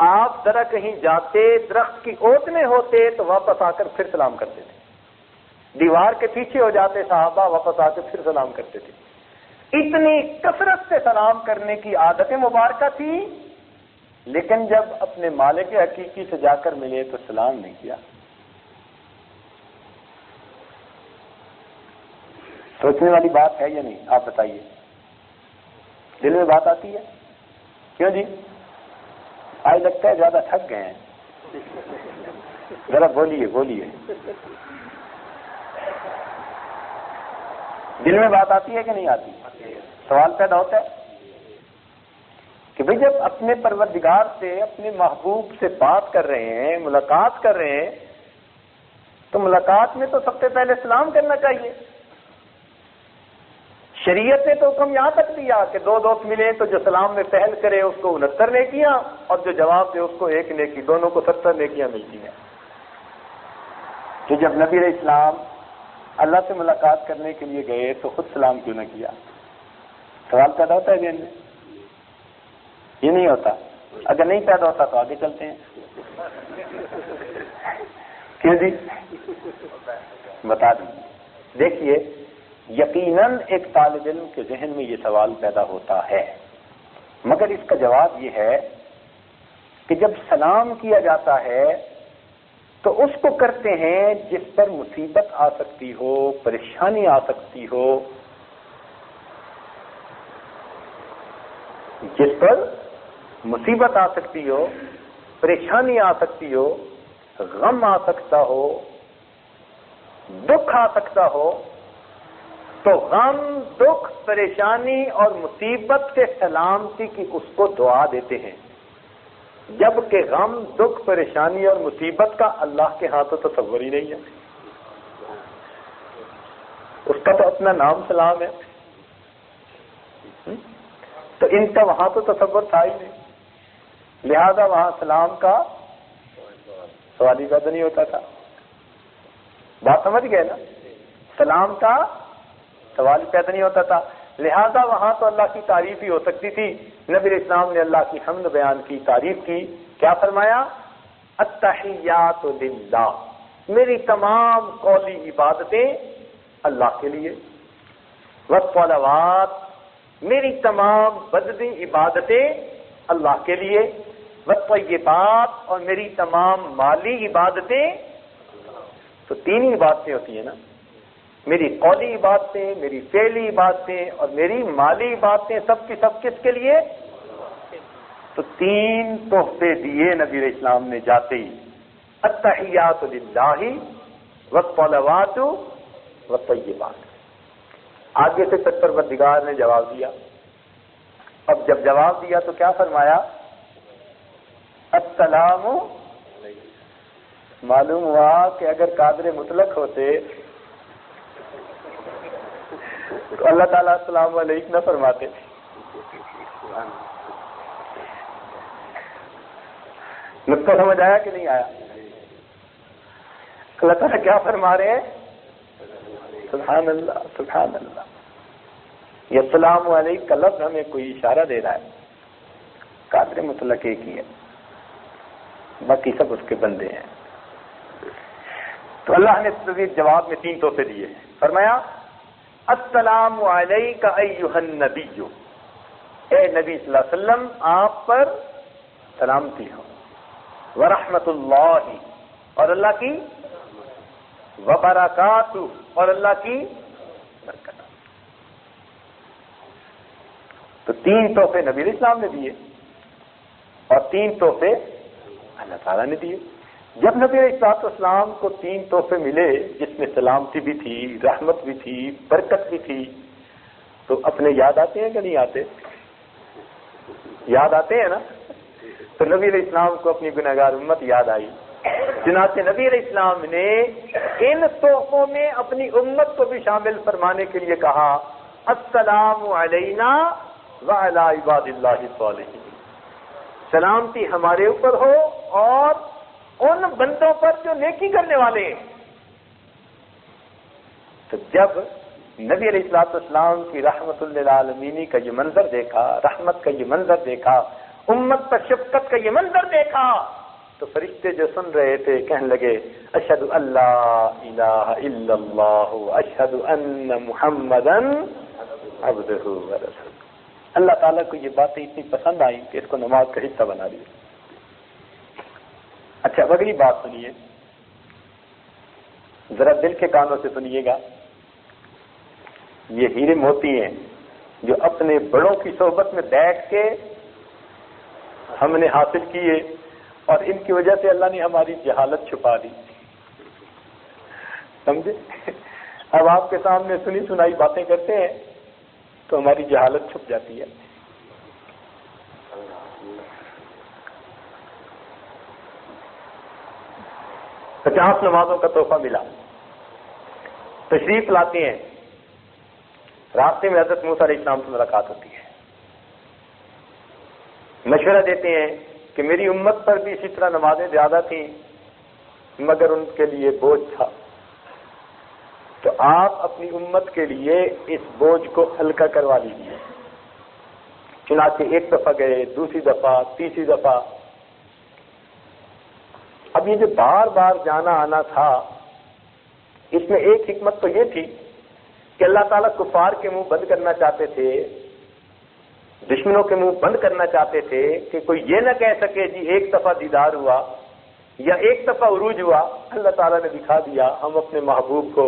آپ ذرا کہیں جاتے درخت کی اوٹ میں ہوتے تو واپس آ کر پھر سلام کرتے تھے. دیوار کے پیچھے ہو جاتے صحابہ، واپس آ کے پھر سلام کرتے تھے. اتنی کثرت سے سلام کرنے کی عادت مبارکہ تھی، لیکن جب اپنے مالک حقیقی سے جا کر ملے تو سلام نہیں کیا۔ سوچنے والی بات ہے یا نہیں؟ آپ بتائیے، دل میں بات آتی ہے؟ کیوں جی؟ آج لگتا ہے زیادہ تھک گئے ہیں، ذرا بولیے بولیے، دل میں بات آتی ہے کہ نہیں آتی؟ سوال پیدا ہوتا ہے کہ بھئی جب اپنے پروردگار سے، اپنے محبوب سے بات کر رہے ہیں، ملاقات کر رہے ہیں، تو ملاقات میں تو سب سے پہلے سلام کرنا چاہیے۔ شریعت نے تو حکم یہاں تک دیا کہ دو دوست ملے تو جو سلام میں پہل کرے اس کو 69 نیکیاں اور جو جواب دے اس کو 1 نیکی، دونوں کو 70 نیکیاں ملتی ہیں۔ کہ جب نبی علیہ السلام اللہ سے ملاقات کرنے کے لیے گئے تو خود سلام کیوں نہ کیا؟ سوال پیدا ہوتا ہے ذہن میں؟ یہ نہیں ہوتا؟ اگر نہیں پیدا ہوتا تو آگے چلتے ہیں۔ کیوں جی؟ بتا دیجیے۔ دیکھیے، یقیناً ایک طالب علم کے ذہن میں یہ سوال پیدا ہوتا ہے، مگر اس کا جواب یہ ہے کہ جب سلام کیا جاتا ہے تو اس کو کرتے ہیں جس پر مصیبت آ سکتی ہو، پریشانی آ سکتی ہو، جس پر مصیبت آ سکتی ہو، پریشانی آ سکتی ہو، غم آ سکتا ہو، دکھ آ سکتا ہو، تو غم، دکھ، پریشانی اور مصیبت سے سلامتی کی اس کو دعا دیتے ہیں، جبکہ غم، دکھ، پریشانی اور مصیبت کا اللہ کے ہاں تو تصور ہی نہیں ہے۔ اس کا تو اپنا نام سلام ہے، تو ان کا وہاں تو تصور تھا ہی نہیں، لہذا وہاں سلام کا سوال ہی پیدا نہیں ہوتا تھا۔ بات سمجھ گئے نا؟ سلام کا سوال پیدا نہیں ہوتا تھا، لہذا وہاں تو اللہ کی تعریف ہی ہو سکتی تھی۔ نبی علیہ السلام نے اللہ کی حمد بیان کی، تعریف کی، کیا فرمایا؟ التحیات للہ، میری تمام قولی عبادتیں اللہ کے لیے، والصلوات، میری تمام بدنی عبادتیں اللہ کے لیے، والطیبات، اور میری تمام مالی عبادتیں۔ تو 3 ہی عبادتیں ہوتی ہیں نا، میری قولی عبادتیں، میری فعلی عبادتیں اور میری مالی عبادتیں، سب کی سب کس کے لیے؟ تو 3 تحفے دیے نبی علیہ السلام نے جاتے ہی، التحیات للہ والصلوات والطیبات۔ آگے سے پروردگار نے جواب دیا۔ اب جب جواب دیا تو کیا فرمایا؟ السلام۔ معلوم ہوا کہ اگر قادر مطلق ہوتے تو اللہ تعالیٰ السلام علیکم نہ فرماتے۔ نقطہ سمجھ آیا کہ نہیں آیا؟ اللہ تعالیٰ کیا فرما رہے ہیں؟ سبحان اللہ، سبحان اللہ۔ یہ السلام علیکم کا لفظ ہمیں کوئی اشارہ دے رہا ہے، قادر مطلق ایک ہی ہے، باقی سب اس کے بندے ہیں۔ تو اللہ نے جواب میں 3 تحفے دیے، فرمایا السلام علیک ایھا النبی، اے نبی صلی اللہ علیہ وسلم آپ پر سلامتی ہو، ورحمۃ اللہ، اور اللہ کی، وبرکاتہ، اور اللہ کی برکت۔ تو 3 تحفے نبی علیہ السلام نے دیے اور 3 تحفے اللہ تعالیٰ نے دیے۔ جب نبی علیہ السلام کو 3 تحفے ملے، جس میں سلامتی بھی تھی، رحمت بھی تھی، برکت بھی تھی، تو اپنے یاد آتے ہیں کہ نہیں آتے؟ یاد آتے ہیں نا؟ تو نبی علیہ السلام کو اپنی گنہگار امت یاد آئی، چنانچہ نبی علیہ السلام نے ان تحفوں میں اپنی امت کو بھی شامل فرمانے کے لیے کہا السلام علینا وعلی عباد اللہ الصالحین، سلامتی ہمارے اوپر ہو اور ان بندوں پر جو نیکی کرنے والے ہیں۔ تو جب نبی علیہ السلام کی رحمت للعالمین کا یہ منظر دیکھا، رحمت کا یہ منظر دیکھا، امت پر شفقت کا یہ منظر دیکھا، تو فرشتے جو سن رہے تھے کہنے لگے اشہد ان لا الہ الا اللہ اشہد ان محمدن عبدہ ورسولہ۔ اللہ تعالیٰ کو یہ باتیں اتنی پسند آئی کہ اس کو نماز کا حصہ بنا دیا۔ اچھا اب اگلی بات سنیے، ذرا دل کے کانوں سے سنیے گا۔ یہ ہیرے موتی ہیں جو اپنے بڑوں کی صحبت میں بیٹھ کے ہم نے حاصل کیے، اور ان کی وجہ سے اللہ نے ہماری جہالت چھپا دی، سمجھے؟ اب آپ کے سامنے سنی سنائی باتیں کرتے ہیں تو ہماری جہالت چھپ جاتی ہے۔ 50 نمازوں کا تحفہ ملا، تشریف لاتے ہیں، راستے میں حضرت موسیٰ علیہ السلام سے ملاقات ہوتی ہے، مشورہ دیتے ہیں کہ میری امت پر بھی اسی طرح نمازیں زیادہ تھیں مگر ان کے لیے بوجھ تھا، تو آپ اپنی امت کے لیے اس بوجھ کو ہلکا کروا لیجیے۔ چنانچہ ایک دفعہ گئے، دوسری دفعہ، تیسری دفعہ۔ اب یہ جو بار بار جانا آنا تھا، اس میں ایک حکمت تو یہ تھی کہ اللہ تعالیٰ کفار کے منہ بند کرنا چاہتے تھے، دشمنوں کے منہ بند کرنا چاہتے تھے کہ کوئی یہ نہ کہہ سکے جی ایک دفعہ دیدار ہوا یا ایک دفعہ عروج ہوا۔ اللہ تعالیٰ نے دکھا دیا ہم اپنے محبوب کو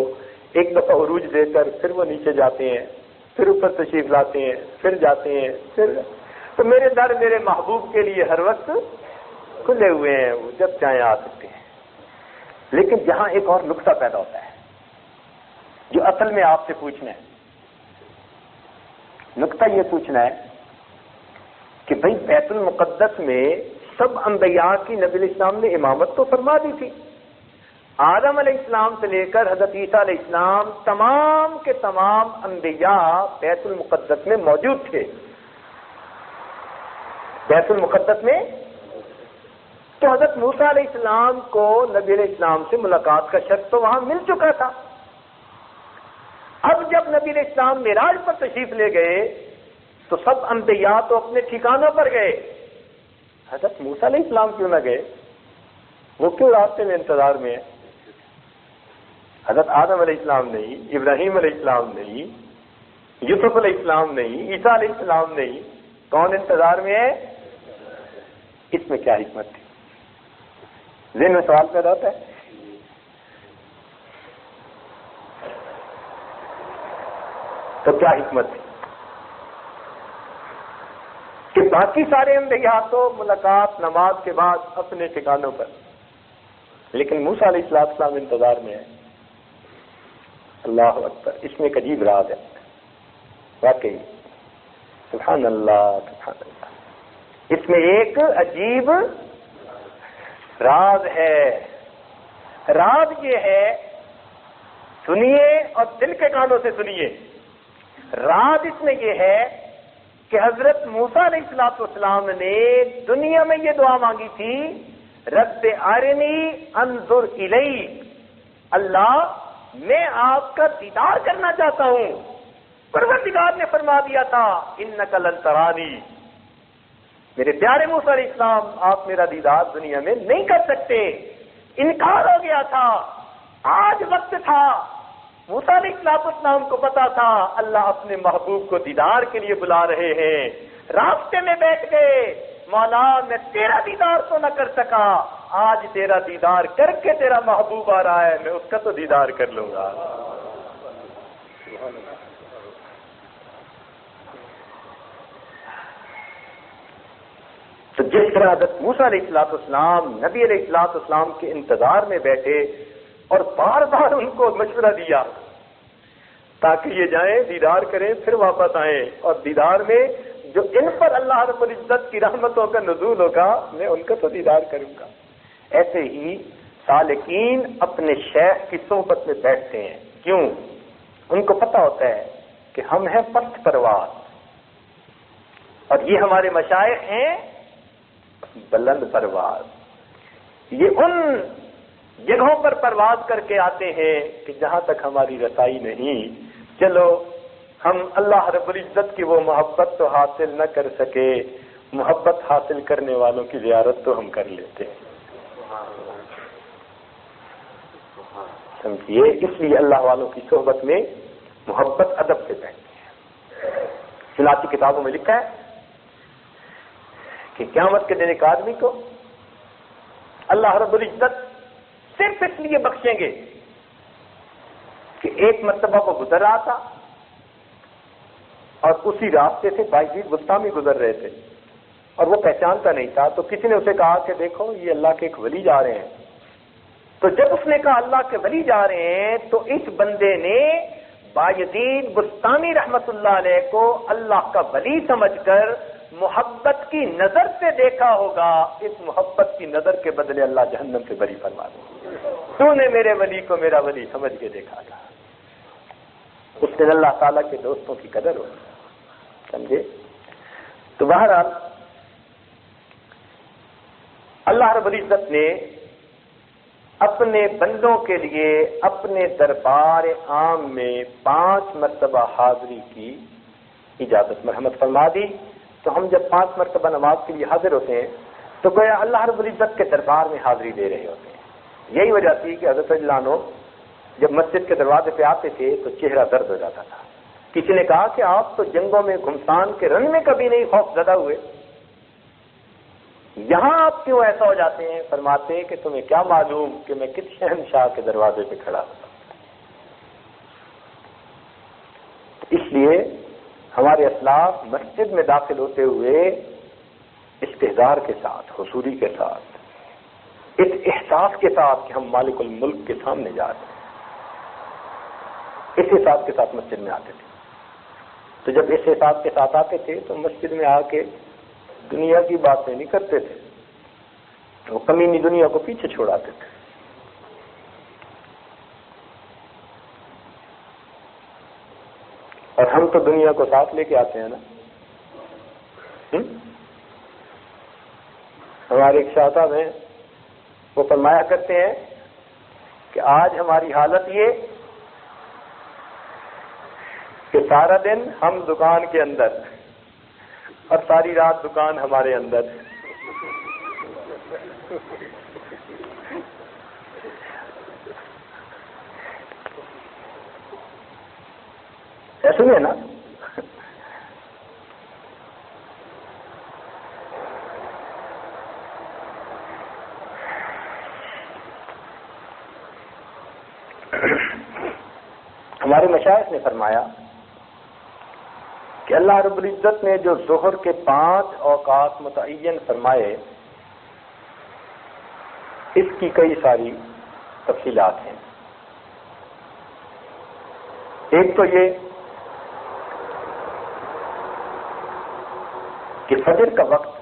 ایک دفعہ عروج دے کر پھر وہ نیچے جاتے ہیں، پھر اوپر تشریف لاتے ہیں، پھر جاتے ہیں، پھر۔ تو میرے در میرے محبوب کے لیے ہر وقت کھلے ہوئے ہیں، وہ جب چاہیں آ سکتے ہیں۔ لیکن جہاں ایک اور نقطہ پیدا ہوتا ہے جو اصل میں آپ سے پوچھنا ہے، نقطہ یہ پوچھنا ہے کہ بھئی بیت المقدس میں سب انبیاء کی نبی علیہ السلام نے امامت تو فرما دی تھی، آدم علیہ السلام سے لے کر حضرت عیسیٰ علیہ السلام تمام کے تمام انبیاء بیت المقدس میں موجود تھے، بیت المقدس میں۔ تو حضرت موسیٰ علیہ السلام کو نبی علیہ السلام سے ملاقات کا شرط تو وہاں مل چکا تھا۔ اب جب نبی علیہ السلام معراج پر تشریف لے گئے تو سب انبیاء تو اپنے ٹھکانوں پر گئے، حضرت موسیٰ علیہ السلام کیوں نہ گئے؟ وہ کیوں راستے میں انتظار میں ہے؟ حضرت آدم علیہ السلام نہیں، ابراہیم علیہ السلام نہیں، یوسف علیہ السلام نہیں، عیسیٰ علیہ السلام نہیں، کون انتظار میں ہے؟ اس میں کیا حکمت تھی؟ ذہن میں سوال پیدا ہوتا ہے۔ تو کیا حکمت تھی کہ باقی سارے انبیاء تو ملاقات نماز کے بعد اپنے ٹھکانوں پر، لیکن موسیٰ علیہ السلام انتظار میں ہے؟ اللہ اکبر، اس میں ایک عجیب راز ہے، واقعی سبحان اللہ سبحان اللہ، اس میں ایک عجیب راز ہے۔ راز یہ ہے، سنیے اور دل کے کانوں سے سنیے، راز اس میں یہ ہے کہ حضرت موسیٰ علیہ السلام نے دنیا میں یہ دعا مانگی تھی، رب ارنی انظر الیک، اللہ میں آپ کا دیدار کرنا چاہتا ہوں۔ پروردگار نے فرما دیا تھا انک لن ترانی، میرے پیارے موسیٰ علیہ السلام آپ میرا دیدار دنیا میں نہیں کر سکتے۔ انکار ہو گیا تھا، آج وقت تھا، موسیٰ علیہ السلام کو پتا تھا اللہ اپنے محبوب کو دیدار کے لیے بلا رہے ہیں، راستے میں بیٹھ گئے، مولا میں تیرا دیدار تو نہ کر سکا، آج تیرا دیدار کر کے تیرا محبوب آ رہا ہے، میں اس کا تو دیدار کر لوں گا۔ تو جس طرح حضرت موسیٰ علیہ السلام نبی علیہ السلام کے انتظار میں بیٹھے اور بار بار ان کو مشورہ دیا تاکہ یہ جائیں دیدار کریں پھر واپس آئیں، اور دیدار میں جو ان پر اللہ رب العزت کی رحمتوں کا نزول ہوگا میں ان کا تو دیدار کروں گا۔ ایسے ہی سالکین اپنے شیخ کی صحبت میں بیٹھتے ہیں، کیوں؟ ان کو پتہ ہوتا ہے کہ ہم ہیں پست پرواز اور یہ ہمارے مشائخ ہیں بلند پرواز، یہ ان جگہوں پر پرواز کر کے آتے ہیں کہ جہاں تک ہماری رسائی نہیں، چلو ہم اللہ رب العزت کی وہ محبت تو حاصل نہ کر سکے، محبت حاصل کرنے والوں کی زیارت تو ہم کر لیتے ہیں، سمجھیے۔ اس لیے اللہ والوں کی صحبت میں محبت ادب سے بیٹھتے ہیں۔ چنانچہ کتابوں میں لکھا ہے کہ قیامت کے دن ایک آدمی کو اللہ رب العزت صرف اس لیے بخشیں گے کہ ایک مرتبہ وہ گزر رہا تھا اور اسی راستے سے باعزید بستانی گزر رہے تھے اور وہ پہچانتا نہیں تھا، تو کسی نے اسے کہا کہ دیکھو یہ اللہ کے ایک ولی جا رہے ہیں. تو جب اس نے کہا اللہ کے ولی جا رہے ہیں تو اس بندے نے باعزید بستانی رحمت اللہ علیہ کو اللہ کا ولی سمجھ کر محبت کی نظر سے دیکھا ہوگا. اس محبت کی نظر کے بدلے اللہ جہنم سے بری فرما دے. تو نے میرے ولی کو میرا ولی سمجھ کے دیکھا تھا. اس دن اللہ تعالیٰ کے دوستوں کی قدر ہو، سمجھے؟ تو بہرحال اللہ رب العزت نے اپنے بندوں کے لیے اپنے دربار عام میں 5 مرتبہ حاضری کی اجازت مرحمت فرما دی. تو ہم جب 5 مرتبہ نماز کے لیے حاضر ہوتے ہیں تو گویا اللہ رب العزت کے دربار میں حاضری دے رہے ہوتے ہیں. یہی وجہ تھی کہ حضرت رضی اللہ عنہ جب مسجد کے دروازے پہ آتے تھے تو چہرہ درد ہو جاتا تھا. کسی نے کہا کہ آپ تو جنگوں میں گھمسان کے رن میں کبھی نہیں خوف زدہ ہوئے، یہاں آپ کیوں ایسا ہو جاتے ہیں؟ فرماتے ہیں کہ تمہیں کیا معلوم کہ میں کس شہنشاہ کے دروازے پہ کھڑا ہوں. اس لیے ہمارے اسلاف مسجد میں داخل ہوتے ہوئے استحضار کے ساتھ، حضوری کے ساتھ، اس احساس کے ساتھ کہ ہم مالک الملک کے سامنے جا رہے ہیں، اس احساس کے ساتھ مسجد میں آتے تھے. تو جب اس احساس کے ساتھ آتے تھے تو مسجد میں آ کے دنیا کی باتیں نہیں کرتے تھے، وہ کمینی دنیا کو پیچھے چھوڑاتے تھے. اور ہم تو دنیا کو ساتھ لے کے آتے ہیں نا. ہمارے ایک شاہ صاحب ہیں، وہ فرمایا کرتے ہیں کہ آج ہماری حالت یہ کہ سارا دن ہم دکان کے اندر اور ساری رات دکان ہمارے اندر. سنیے نا، ہمارے مشائخ نے فرمایا کہ اللہ رب العزت نے جو ظہر کے 5 اوقات متعین فرمائے، اس کی کئی ساری تفصیلات ہیں. ایک تو یہ کہ فجر کا وقت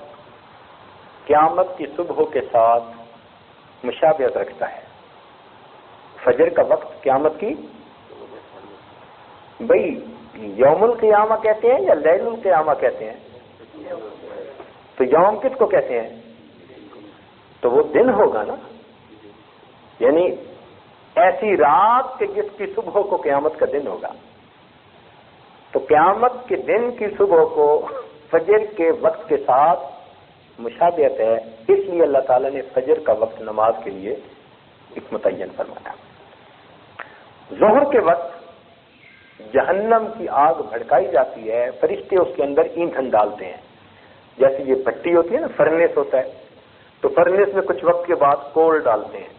قیامت کی صبح کے ساتھ مشابہت رکھتا ہے. فجر کا وقت قیامت کی، بھئی یوم القیامہ کہتے ہیں یا لیل القیامہ کہتے ہیں؟ تو یوم کس کو کہتے ہیں؟ تو وہ دن ہوگا نا، یعنی ایسی رات کہ جس کی صبح کو قیامت کا دن ہوگا. تو قیامت کے دن کی صبح کو فجر کے وقت کے ساتھ مشابہت ہے، اس لیے اللہ تعالیٰ نے فجر کا وقت نماز کے لیے ایک متعین فرمایا. ظہر کے وقت جہنم کی آگ بھڑکائی جاتی ہے، فرشتے اس کے اندر ایندھن ڈالتے ہیں. جیسے یہ بھٹی ہوتی ہے نا، فرنیس ہوتا ہے، تو فرنیس میں کچھ وقت کے بعد کول ڈالتے ہیں.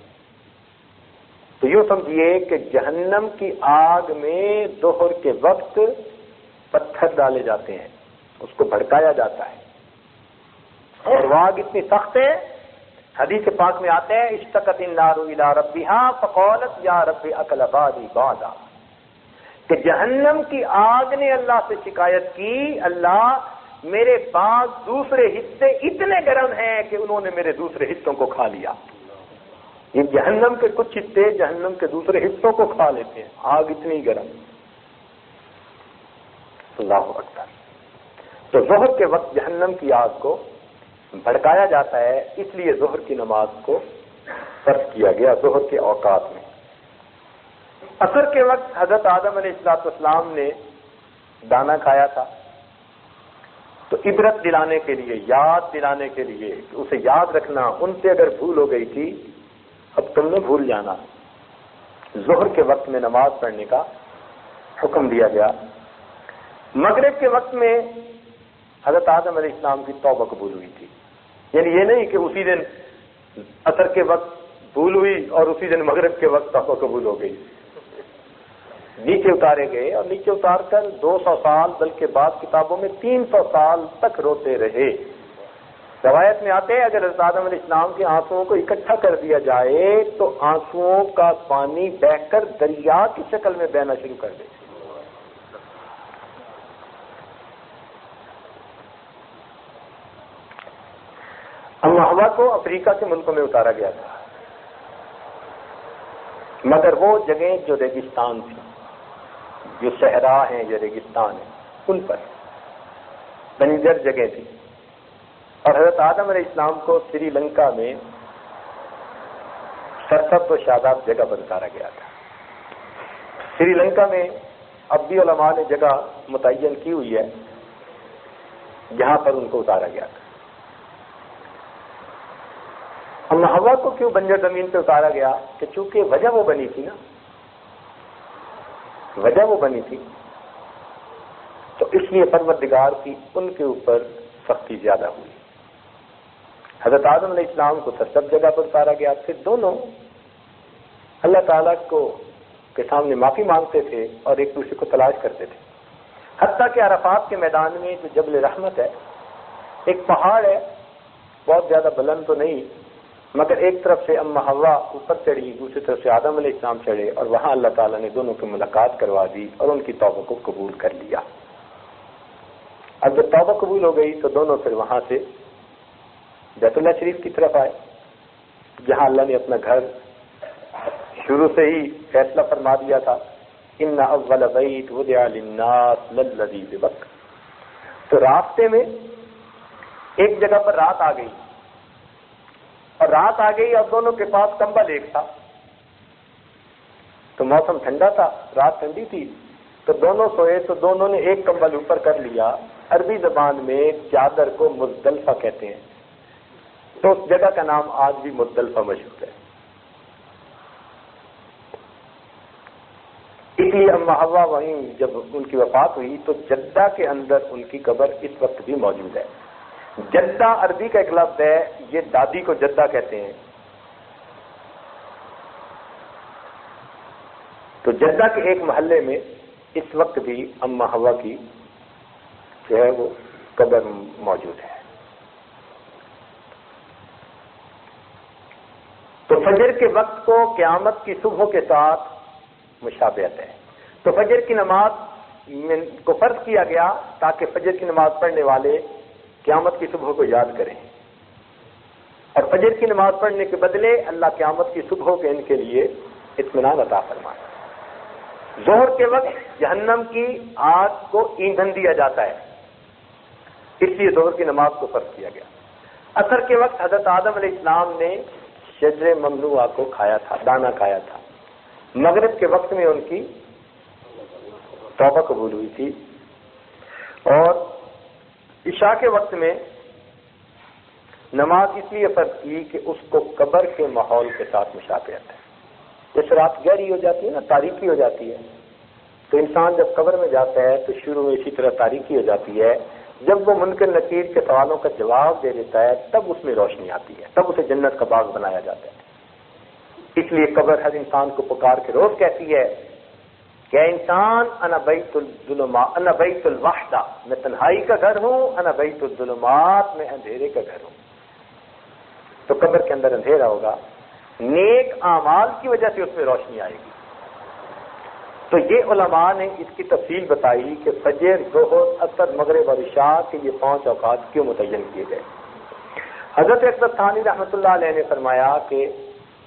تو یوں سمجھیے کہ جہنم کی آگ میں ظہر کے وقت پتھر ڈالے جاتے ہیں، اس کو بھڑکایا جاتا ہے. اور وہ آگ اتنی سخت ہے، حدیث پاک میں آتا ہے اشتقت النار الی ربھا فقالت یا رب اکل بعدی بعدا، کہ جہنم کی آگ نے اللہ سے شکایت کی، اللہ میرے بعض دوسرے حصے اتنے گرم ہیں کہ انہوں نے میرے دوسرے حصوں کو کھا لیا. یہ جہنم کے کچھ حصے جہنم کے دوسرے حصوں کو کھا لیتے ہیں، آگ اتنی گرم. اللہ اکبر. تو ظہر کے وقت جہنم کی آگ کو بھڑکایا جاتا ہے، اس لیے ظہر کی نماز کو فرض کیا گیا ظہر کے اوقات میں. عصر کے وقت حضرت آدم علیہ السلام نے دانا کھایا تھا، تو عبرت دلانے کے لیے، یاد دلانے کے لیے، اسے یاد رکھنا، ان سے اگر بھول ہو گئی تھی اب تم نے بھول جانا، ظہر کے وقت میں نماز پڑھنے کا حکم دیا گیا. مغرب کے وقت میں حضرت آدم علیہ السلام کی توبہ قبول ہوئی تھی. یعنی یہ نہیں کہ اسی دن عصر کے وقت بھول ہوئی اور اسی دن مغرب کے وقت توبہ قبول ہو گئی. نیچے اتارے گئے اور نیچے اتار کر 200 سال بلکہ بعض کتابوں میں 300 سال تک روتے رہے. روایت میں آتے ہیں اگر حضرت آدم علیہ السلام کے آنسوؤں کو اکٹھا کر دیا جائے تو آنسوؤں کا پانی بہہ کر دریا کی شکل میں بہنا شروع کر دے. ام حوا کو افریقہ کے ملکوں میں اتارا گیا تھا، مگر وہ جگہیں جو ریگستان تھی، جو صحرا ہیں یا ریگستان ہیں، ان پر بنجر جگہ تھی. اور حضرت آدم علیہ السلام کو سری لنکا میں سرسبز و شاداب جگہ پر اتارا گیا تھا. سری لنکا میں اب بھی علماء نے جگہ متعین کی ہوئی ہے جہاں پر ان کو اتارا گیا تھا. ام حوا کو کیوں بنجر زمین پہ اتارا گیا؟ کہ چونکہ وجہ وہ بنی تھی نا، وجہ وہ بنی تھی، تو اس لیے پروردگار کی ان کے اوپر سختی زیادہ ہوئی. حضرت آدم علیہ السلام کو سب جگہ پر اتارا گیا. پھر دونوں اللہ تعالیٰ کے سامنے معافی مانگتے تھے اور ایک دوسرے کو تلاش کرتے تھے. حتیٰ کہ عرفات کے میدان میں جو جبل رحمت ہے، ایک پہاڑ ہے، بہت زیادہ بلند تو نہیں، مگر ایک طرف سے ام حوا اوپر چڑھی، دوسری طرف سے آدم علیہ السلام چڑھے، اور وہاں اللہ تعالیٰ نے دونوں کی ملاقات کروا دی اور ان کی توبہ کو قبول کر لیا. اب جب توبہ قبول ہو گئی تو دونوں پھر وہاں سے بیت اللہ شریف کی طرف آئے، جہاں اللہ نے اپنا گھر شروع سے ہی فیصلہ فرما دیا تھا، ان اول بیت وضع للناس للذی ببکر. تو راستے میں ایک جگہ پر رات آ گئی، اور رات آ گئی اور دونوں کے پاس کمبل ایک تھا. تو موسم ٹھنڈا تھا، رات ٹھنڈی تھی، تو دونوں سوئے تو دونوں نے ایک کمبل اوپر کر لیا. عربی زبان میں چادر کو مزدلفہ کہتے ہیں، تو اس جگہ کا نام آج بھی مزدلفہ مشہور ہے. اس لیے ام حوا وہیں جب ان کی وفات ہوئی تو جدہ کے اندر ان کی قبر اس وقت بھی موجود ہے. جدہ عربی کا ایک لفظ ہے، یہ دادی کو جدہ کہتے ہیں. تو جدہ کے ایک محلے میں اس وقت بھی ام حوا کی جو ہے وہ قبر موجود ہے. تو فجر کے وقت کو قیامت کی صبح کے ساتھ مشابہت ہے. تو فجر کی نماز کو فرض کیا گیا تاکہ فجر کی نماز پڑھنے والے قیامت کی صبح کو یاد کریں، اور فجر کی نماز پڑھنے کے بدلے اللہ قیامت کی صبح کے ان کے لیے اطمینان عطا فرمائے. ظہر کے وقت جہنم کی آگ کو ایندھن دیا جاتا ہے، اس لیے ظہر کی نماز کو فرض کیا گیا. عصر کے وقت حضرت آدم علیہ السلام نے شجر ممنوعہ کو کھایا تھا، دانا کھایا تھا. مغرب کے وقت میں ان کی توبہ قبول ہوئی تھی، اور عشاء کے وقت میں نماز اس لیے فرض کی کہ اس کو قبر کے ماحول کے ساتھ مشابہت ہے. جیسے رات گہری ہو جاتی ہے نا، تاریکی ہو جاتی ہے، تو انسان جب قبر میں جاتا ہے تو شروع میں اسی طرح تاریکی ہو جاتی ہے. جب وہ منکر نکیر کے سوالوں کا جواب دے دیتا ہے تب اس میں روشنی آتی ہے، تب اسے جنت کا باغ بنایا جاتا ہے. اس لیے قبر ہر انسان کو پکار کے روز کہتی ہے کہ انسان انا بیت الظلمات، انا بیت الوحدہ، میں تنہائی کا گھر ہوں، انا بیت الظلمات، میں اندھیرے کا گھر ہوں. تو قبر کے اندر اندھیرا ہوگا، نیک اعمال کی وجہ سے اس میں روشنی آئے گی. تو یہ علماء نے اس کی تفصیل بتائی کہ فجر، ظہر، عصر، مغرب اور عشاء کے یہ 5 اوقات کیوں متعین کیے گئے. حضرت اکبر تھانی رحمۃ اللہ علیہ نے فرمایا کہ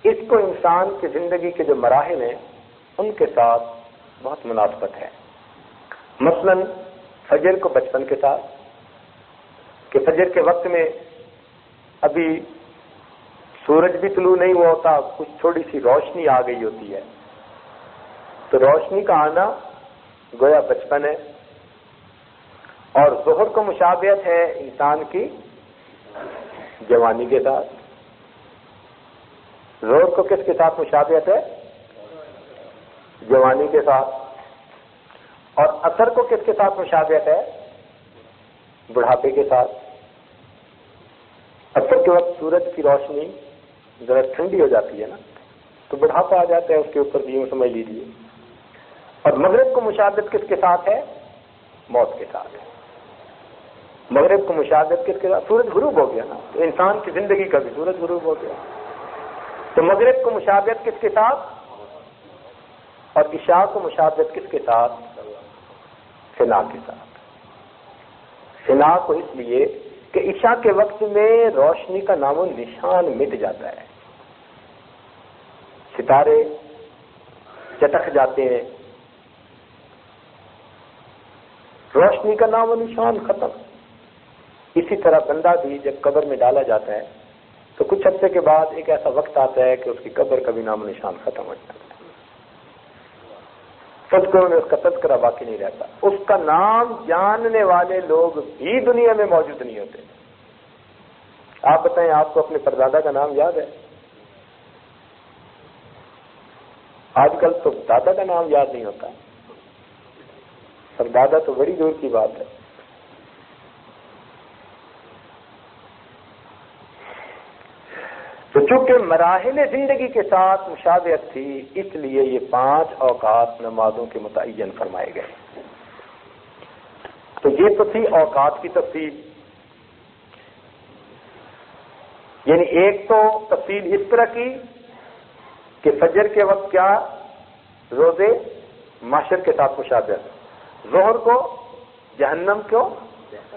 اس کو انسان کی زندگی کے جو مراحل ہیں ان کے ساتھ بہت مناسبت ہے. مثلا فجر کو بچپن کے ساتھ، کہ فجر کے وقت میں ابھی سورج بھی طلوع نہیں ہوا ہوتا، کچھ تھوڑی سی روشنی آ گئی ہوتی ہے، تو روشنی کا آنا گویا بچپن ہے. اور ظہر کو مشابہت ہے انسان کی جوانی کے ساتھ. ظہر کو کس کے ساتھ مشابہت ہے؟ جوانی کے ساتھ. اور اثر کو کس کے ساتھ مشابہت ہے؟ بڑھاپے کے ساتھ. اثر کے وقت سورج کی روشنی ذرا ٹھنڈی ہو جاتی ہے نا، تو بڑھاپا آ جاتا ہے اس کے اوپر بھی، یوں سمجھ لیجیے. اور مغرب کو مشابہت کس کے ساتھ ہے؟ موت کے ساتھ ہے. مغرب کو مشابہت کس کے ساتھ؟ سورج غروب ہو گیا نا، تو انسان کی زندگی کا بھی سورج غروب ہو گیا. تو مغرب کو مشابہت کس کے ساتھ؟ اور عشاء کو مشابہت کس کے ساتھ؟ فنا کے ساتھ. فنا کو اس لیے کہ عشاء کے وقت میں روشنی کا نام و نشان مٹ جاتا ہے، ستارے چٹک جاتے ہیں، روشنی کا نام و نشان ختم. اسی طرح بندہ بھی جب قبر میں ڈالا جاتا ہے تو کچھ عرصے کے بعد ایک ایسا وقت آتا ہے کہ اس کی قبر کا بھی نام و نشان ختم ہو جاتا ہے. تذکروں میں اس کا تذکرہ باقی نہیں رہتا. اس کا نام جاننے والے لوگ بھی دنیا میں موجود نہیں ہوتے. آپ بتائیں، آپ کو اپنے پردادا کا نام یاد ہے؟ آج کل تو دادا کا نام یاد نہیں ہوتا، پردادا تو بڑی دور کی بات ہے. تو چونکہ مراحل زندگی کے ساتھ مشابہت تھی، اس لیے یہ 5 اوقات نمازوں کے متعین فرمائے گئے. تو یہ تو تھی اوقات کی تفصیل. یعنی ایک تو تفصیل اس طرح کی کہ فجر کے وقت کیا روزے معاشر کے ساتھ مشابہت، ظہر کو جہنم کو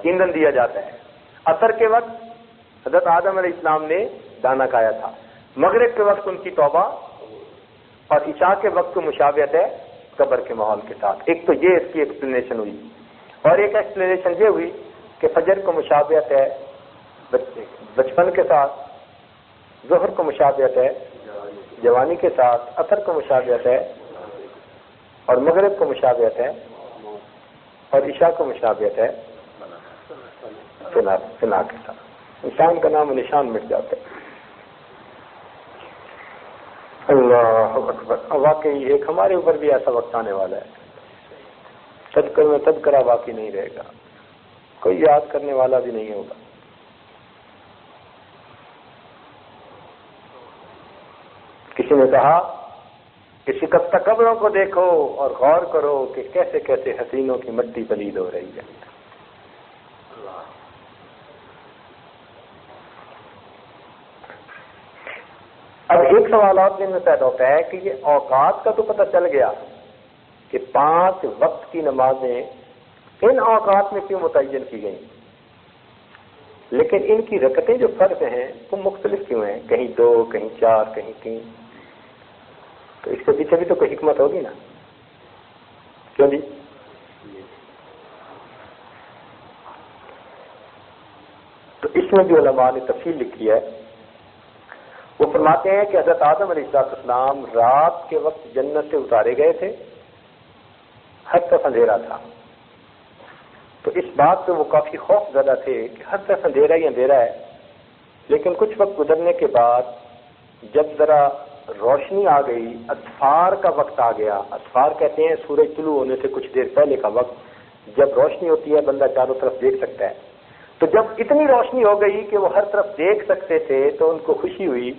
ایندھن دیا جاتا ہے، عصر کے وقت حضرت آدم علیہ السلام نے دانا کھایا تھا، مغرب کے وقت ان کی توبہ، اور عشاء کے وقت کو مشابہت ہے قبر کے ماحول کے ساتھ. ایک تو یہ اس کی ایکسپلینیشن ہوئی، اور ایک ایکسپلینیشن یہ ہوئی کہ فجر کو مشابہت ہے بچپن کے ساتھ، ظہر کو مشابہت ہے جوانی کے ساتھ، عصر کو مشابہت ہے، اور مغرب کو مشابہت ہے، اور عشاء کو مشابہت ہے فنا کے ساتھ. انسان کا نام و نشان مٹ جاتا ہے. اللہ اکبر. واقعی ایک ہمارے اوپر بھی ایسا وقت آنے والا ہے، تذکر میں تذکرہ باقی نہیں رہے گا، کوئی یاد کرنے والا بھی نہیں ہوگا. کسی نے کہا کہ شکستہ قبروں کو دیکھو اور غور کرو کہ کیسے کیسے حسینوں کی مٹی پلید ہو رہی ہے. اب ایک سوال اور دن میں پیدا ہوتا ہے کہ یہ اوقات کا تو پتہ چل گیا کہ 5 وقت کی نمازیں ان اوقات میں کیوں متعین کی گئیں، لیکن ان کی رکعتیں جو فرض ہیں وہ مختلف کیوں ہیں، کہیں 2 کہیں 4 کہیں 3. تو اس کے پیچھے بھی تو کوئی حکمت ہوگی نا. کیوں جی؟ تو اس میں بھی علماء نے تفصیل لکھی ہے. وہ فرماتے ہیں کہ حضرت آدم علیہ السلام رات کے وقت جنت سے اتارے گئے تھے، ہر طرف اندھیرا تھا. تو اس بات پہ وہ کافی خوف زدہ تھے کہ ہر طرف اندھیرا ہی اندھیرا ہے. لیکن کچھ وقت گزرنے کے بعد جب ذرا روشنی آ گئی، اسفار کا وقت آ گیا. اسفار کہتے ہیں سورج طلوع ہونے سے کچھ دیر پہلے کا وقت، جب روشنی ہوتی ہے بندہ چاروں طرف دیکھ سکتا ہے. تو جب اتنی روشنی ہو گئی کہ وہ ہر طرف دیکھ سکتے تھے تو ان کو خوشی ہوئی،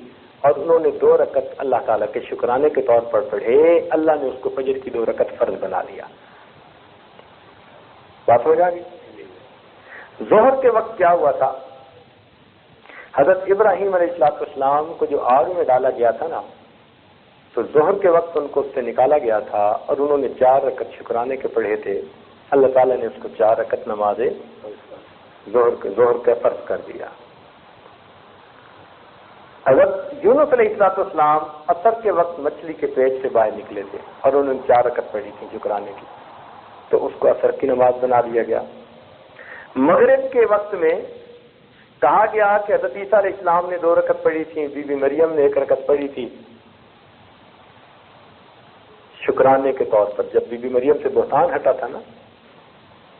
اور انہوں نے 2 رکعت اللہ تعالیٰ کے شکرانے کے طور پر پڑھے. اللہ نے اس کو فجر کی 2 رکعت فرض بنا دیا. بات ہو جائے گی. ظہر کے وقت کیا ہوا تھا؟ حضرت ابراہیم علیہ السلام کو جو آگ میں ڈالا گیا تھا نا، تو ظہر کے وقت ان کو اس سے نکالا گیا تھا، اور انہوں نے 4 رکعت شکرانے کے پڑھے تھے. اللہ تعالیٰ نے اس کو 4 رکعت نماز ظہر کا فرض کر دیا. حضرت یونس علیہ السلام عصر کے وقت مچھلی کے پیٹ سے باہر نکلے تھے، اور انہوں نے 4 رکعت پڑھی تھی شکرانے کی، تو اس کو عصر کی نماز بنا دیا گیا. مغرب کے وقت میں کہا گیا کہ حضرت عیسیٰ علیہ السلام نے 2 رکعت پڑھی تھی، بی بی مریم نے 1 رکعت پڑھی تھی شکرانے کے طور پر. جب بی بی مریم سے بہتان ہٹا تھا نا،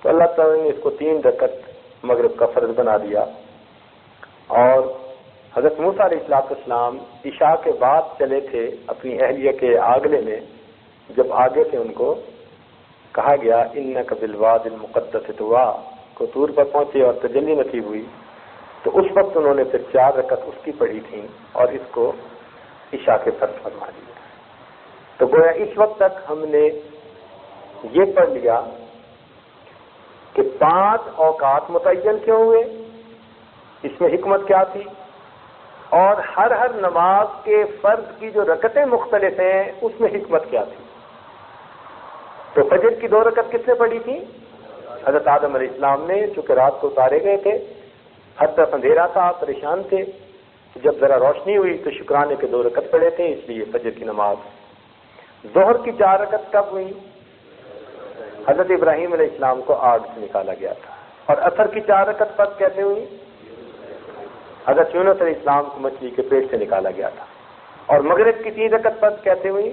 تو اللہ تعالیٰ نے اس کو 3 رکعت مغرب کا فرض بنا دیا. اور حضرت موسیٰ علیہ السلام عشاء کے بعد چلے تھے اپنی اہلیہ کے آگلے میں، جب آگے تھے ان کو کہا گیا انک بالواد المقدس طویٰ کو طور پر پہنچے اور تجلی نصیب ہوئی، تو اس وقت انہوں نے پھر 4 رکعت اس کی پڑھی تھیں اور اس کو عشاء کے فرض فرما دیا۔ تو گویا اس وقت تک ہم نے یہ پڑھ لیا کہ 5 اوقات متعین کیوں ہوئے، اس میں حکمت کیا تھی، اور ہر نماز کے فرض کی جو رکعتیں مختلف ہیں اس میں حکمت کیا تھی۔ تو فجر کی 2 رکعت کس نے پڑھی تھی؟ حضرت آدم علیہ السلام نے، چونکہ رات کو اتارے گئے تھے، ہر طرف اندھیرا تھا، پریشان تھے، جب ذرا روشنی ہوئی تو شکرانے کے 2 رکعت پڑھے تھے، اس لیے فجر کی نماز۔ ظہر کی 4 رکعت کب ہوئی؟ حضرت ابراہیم علیہ السلام کو آگ سے نکالا گیا تھا۔ اور عصر کی 4 رکعت پس کیسے ہوئی؟ حضرت یونس علیہ السلام کو مچھلی کے پیٹ سے نکالا گیا تھا۔ اور مغرب کی 3 رکعت پس کیسے ہوئی؟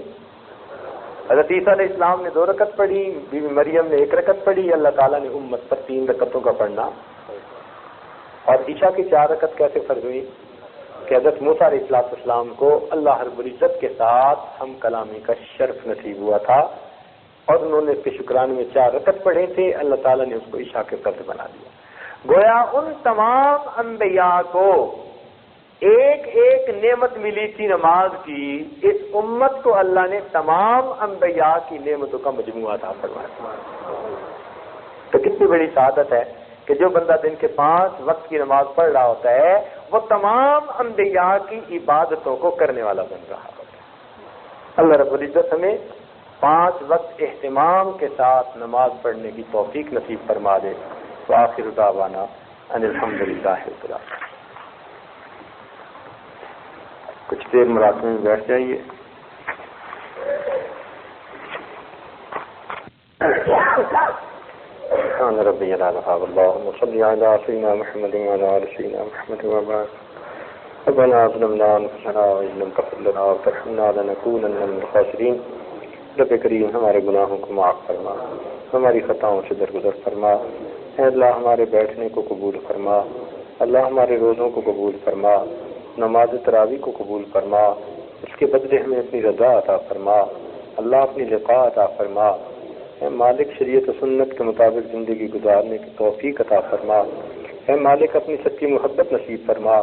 حضرت عیسیٰ علیہ السلام نے 2 رکعت پڑھی، بی بی مریم نے 1 رکعت پڑھی، اللہ تعالیٰ نے امت پر 3 رکعتوں کا پڑھنا۔ اور عشاء کی 4 رکعت کیسے فرض ہوئی؟ کہ حضرت موسیٰ علیہ السلام کو اللہ رب العزت کے ساتھ ہم کلامی کا شرف نصیب ہوا تھا، اور انہوں نے اس کے شکرانے میں 4 رکعت پڑھے تھے، اللہ تعالیٰ نے اس کو عشاء کے فرض بنا دیا۔ گویا ان تمام انبیاء کو ایک ایک نعمت ملی تھی نماز کی، اس امت کو اللہ نے تمام انبیاء کی نعمتوں کا مجموعہ عطا فرمایا۔ تو کتنی بڑی سعادت ہے کہ جو بندہ دن کے 5 وقت کی نماز پڑھ رہا ہوتا ہے وہ تمام انبیاء کی عبادتوں کو کرنے والا بن رہا ہوتا ہے۔ اللہ رب العزت ہمیں 5 وقت اہتمام کے ساتھ نماز پڑھنے کی توفیق نصیب فرما دے۔ وآخر دعوانا ان الحمدللہ رب العالمین۔ کچھ دیر مراقبے میں بیٹھ جائیے۔ سبحان ربی الاعلی اللہم صلی علی سیدنا محمد وعلی آل سیدنا محمد وبارک۔ ربنا ظلمنا انفسنا وان لم تغفر لنا وترحمنا لنکونن من الخاسرین۔ رب کریم ہمارے گناہوں کو معاف فرما، ہماری خطاؤں سے درگزر فرما۔ اے اللہ ہمارے بیٹھنے کو قبول فرما، اللہ ہمارے روزوں کو قبول فرما، نماز تراویح کو قبول فرما، اس کے بدلے ہمیں اپنی رضا عطا فرما، اللہ اپنی لقاء عطا فرما۔ اے مالک شریعت و سنت کے مطابق زندگی گزارنے کی توفیق عطا فرما۔ اے مالک اپنی سچی محبت نصیب فرما،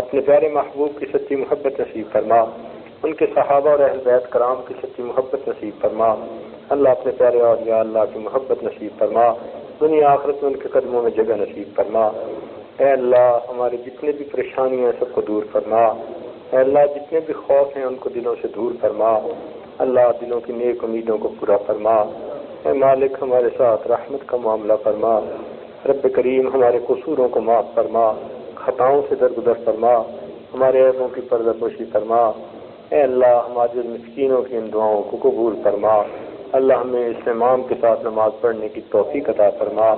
اپنے پیارے محبوب کی سچی محبت نصیب فرما، ان کے صحابہ اور اہل بیت کرام کی سچی محبت نصیب فرما۔ اللہ اپنے پیارے اولیاء اللہ کی محبت نصیب فرما، دنیا آخرت میں ان کے قدموں میں جگہ نصیب فرما۔ اے اللہ ہمارے جتنے بھی پریشانیاں ہیں سب کو دور فرما۔ اے اللہ جتنے بھی خوف ہیں ان کو دلوں سے دور فرما۔ اللہ دلوں کی نیک امیدوں کو پورا فرما۔ اے مالک ہمارے ساتھ رحمت کا معاملہ فرما۔ رب کریم ہمارے قصوروں کو معاف فرما، خطاؤں سے درگزر فرما، ہمارے عیبوں کی پردہ پوشی فرما۔ اے اللہ ہمارے مسکینوں کی ان دعاؤں کو قبول فرما۔ اللہ ہمیں استمام کے ساتھ نماز پڑھنے کی توفیق عطا فرما۔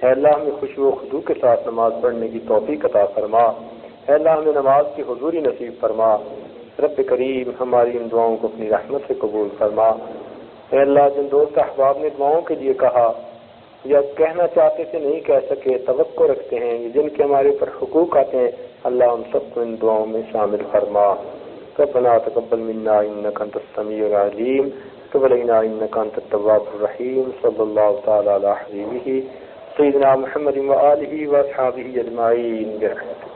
اے اللہ ہمیں خشوع و خضوع کے ساتھ نماز پڑھنے کی توفیق عطا فرما۔ اے اللہ ہمیں نماز کی حضوری نصیب فرما۔ رب کریم ہماری ان دعاؤں کو اپنی رحمت سے قبول فرما۔ اے اللہ جن دوست احباب نے دعاؤں کے لیے کہا یا کہنا چاہتے تھے نہیں کہہ سکے، توقع رکھتے ہیں، جن کے ہمارے اوپر حقوق آتے ہیں، اللہ ان سب کو ان دعاؤں میں شامل فرما۔ ربنا تقبل منا انک انت السمیع العلیم وتب علینا انک انت التواب الرحیم۔ صلی اللہ تعالی علی حبیبہ سیدنا محمد وآلہ واصحابہ اجمعین برحمتہ۔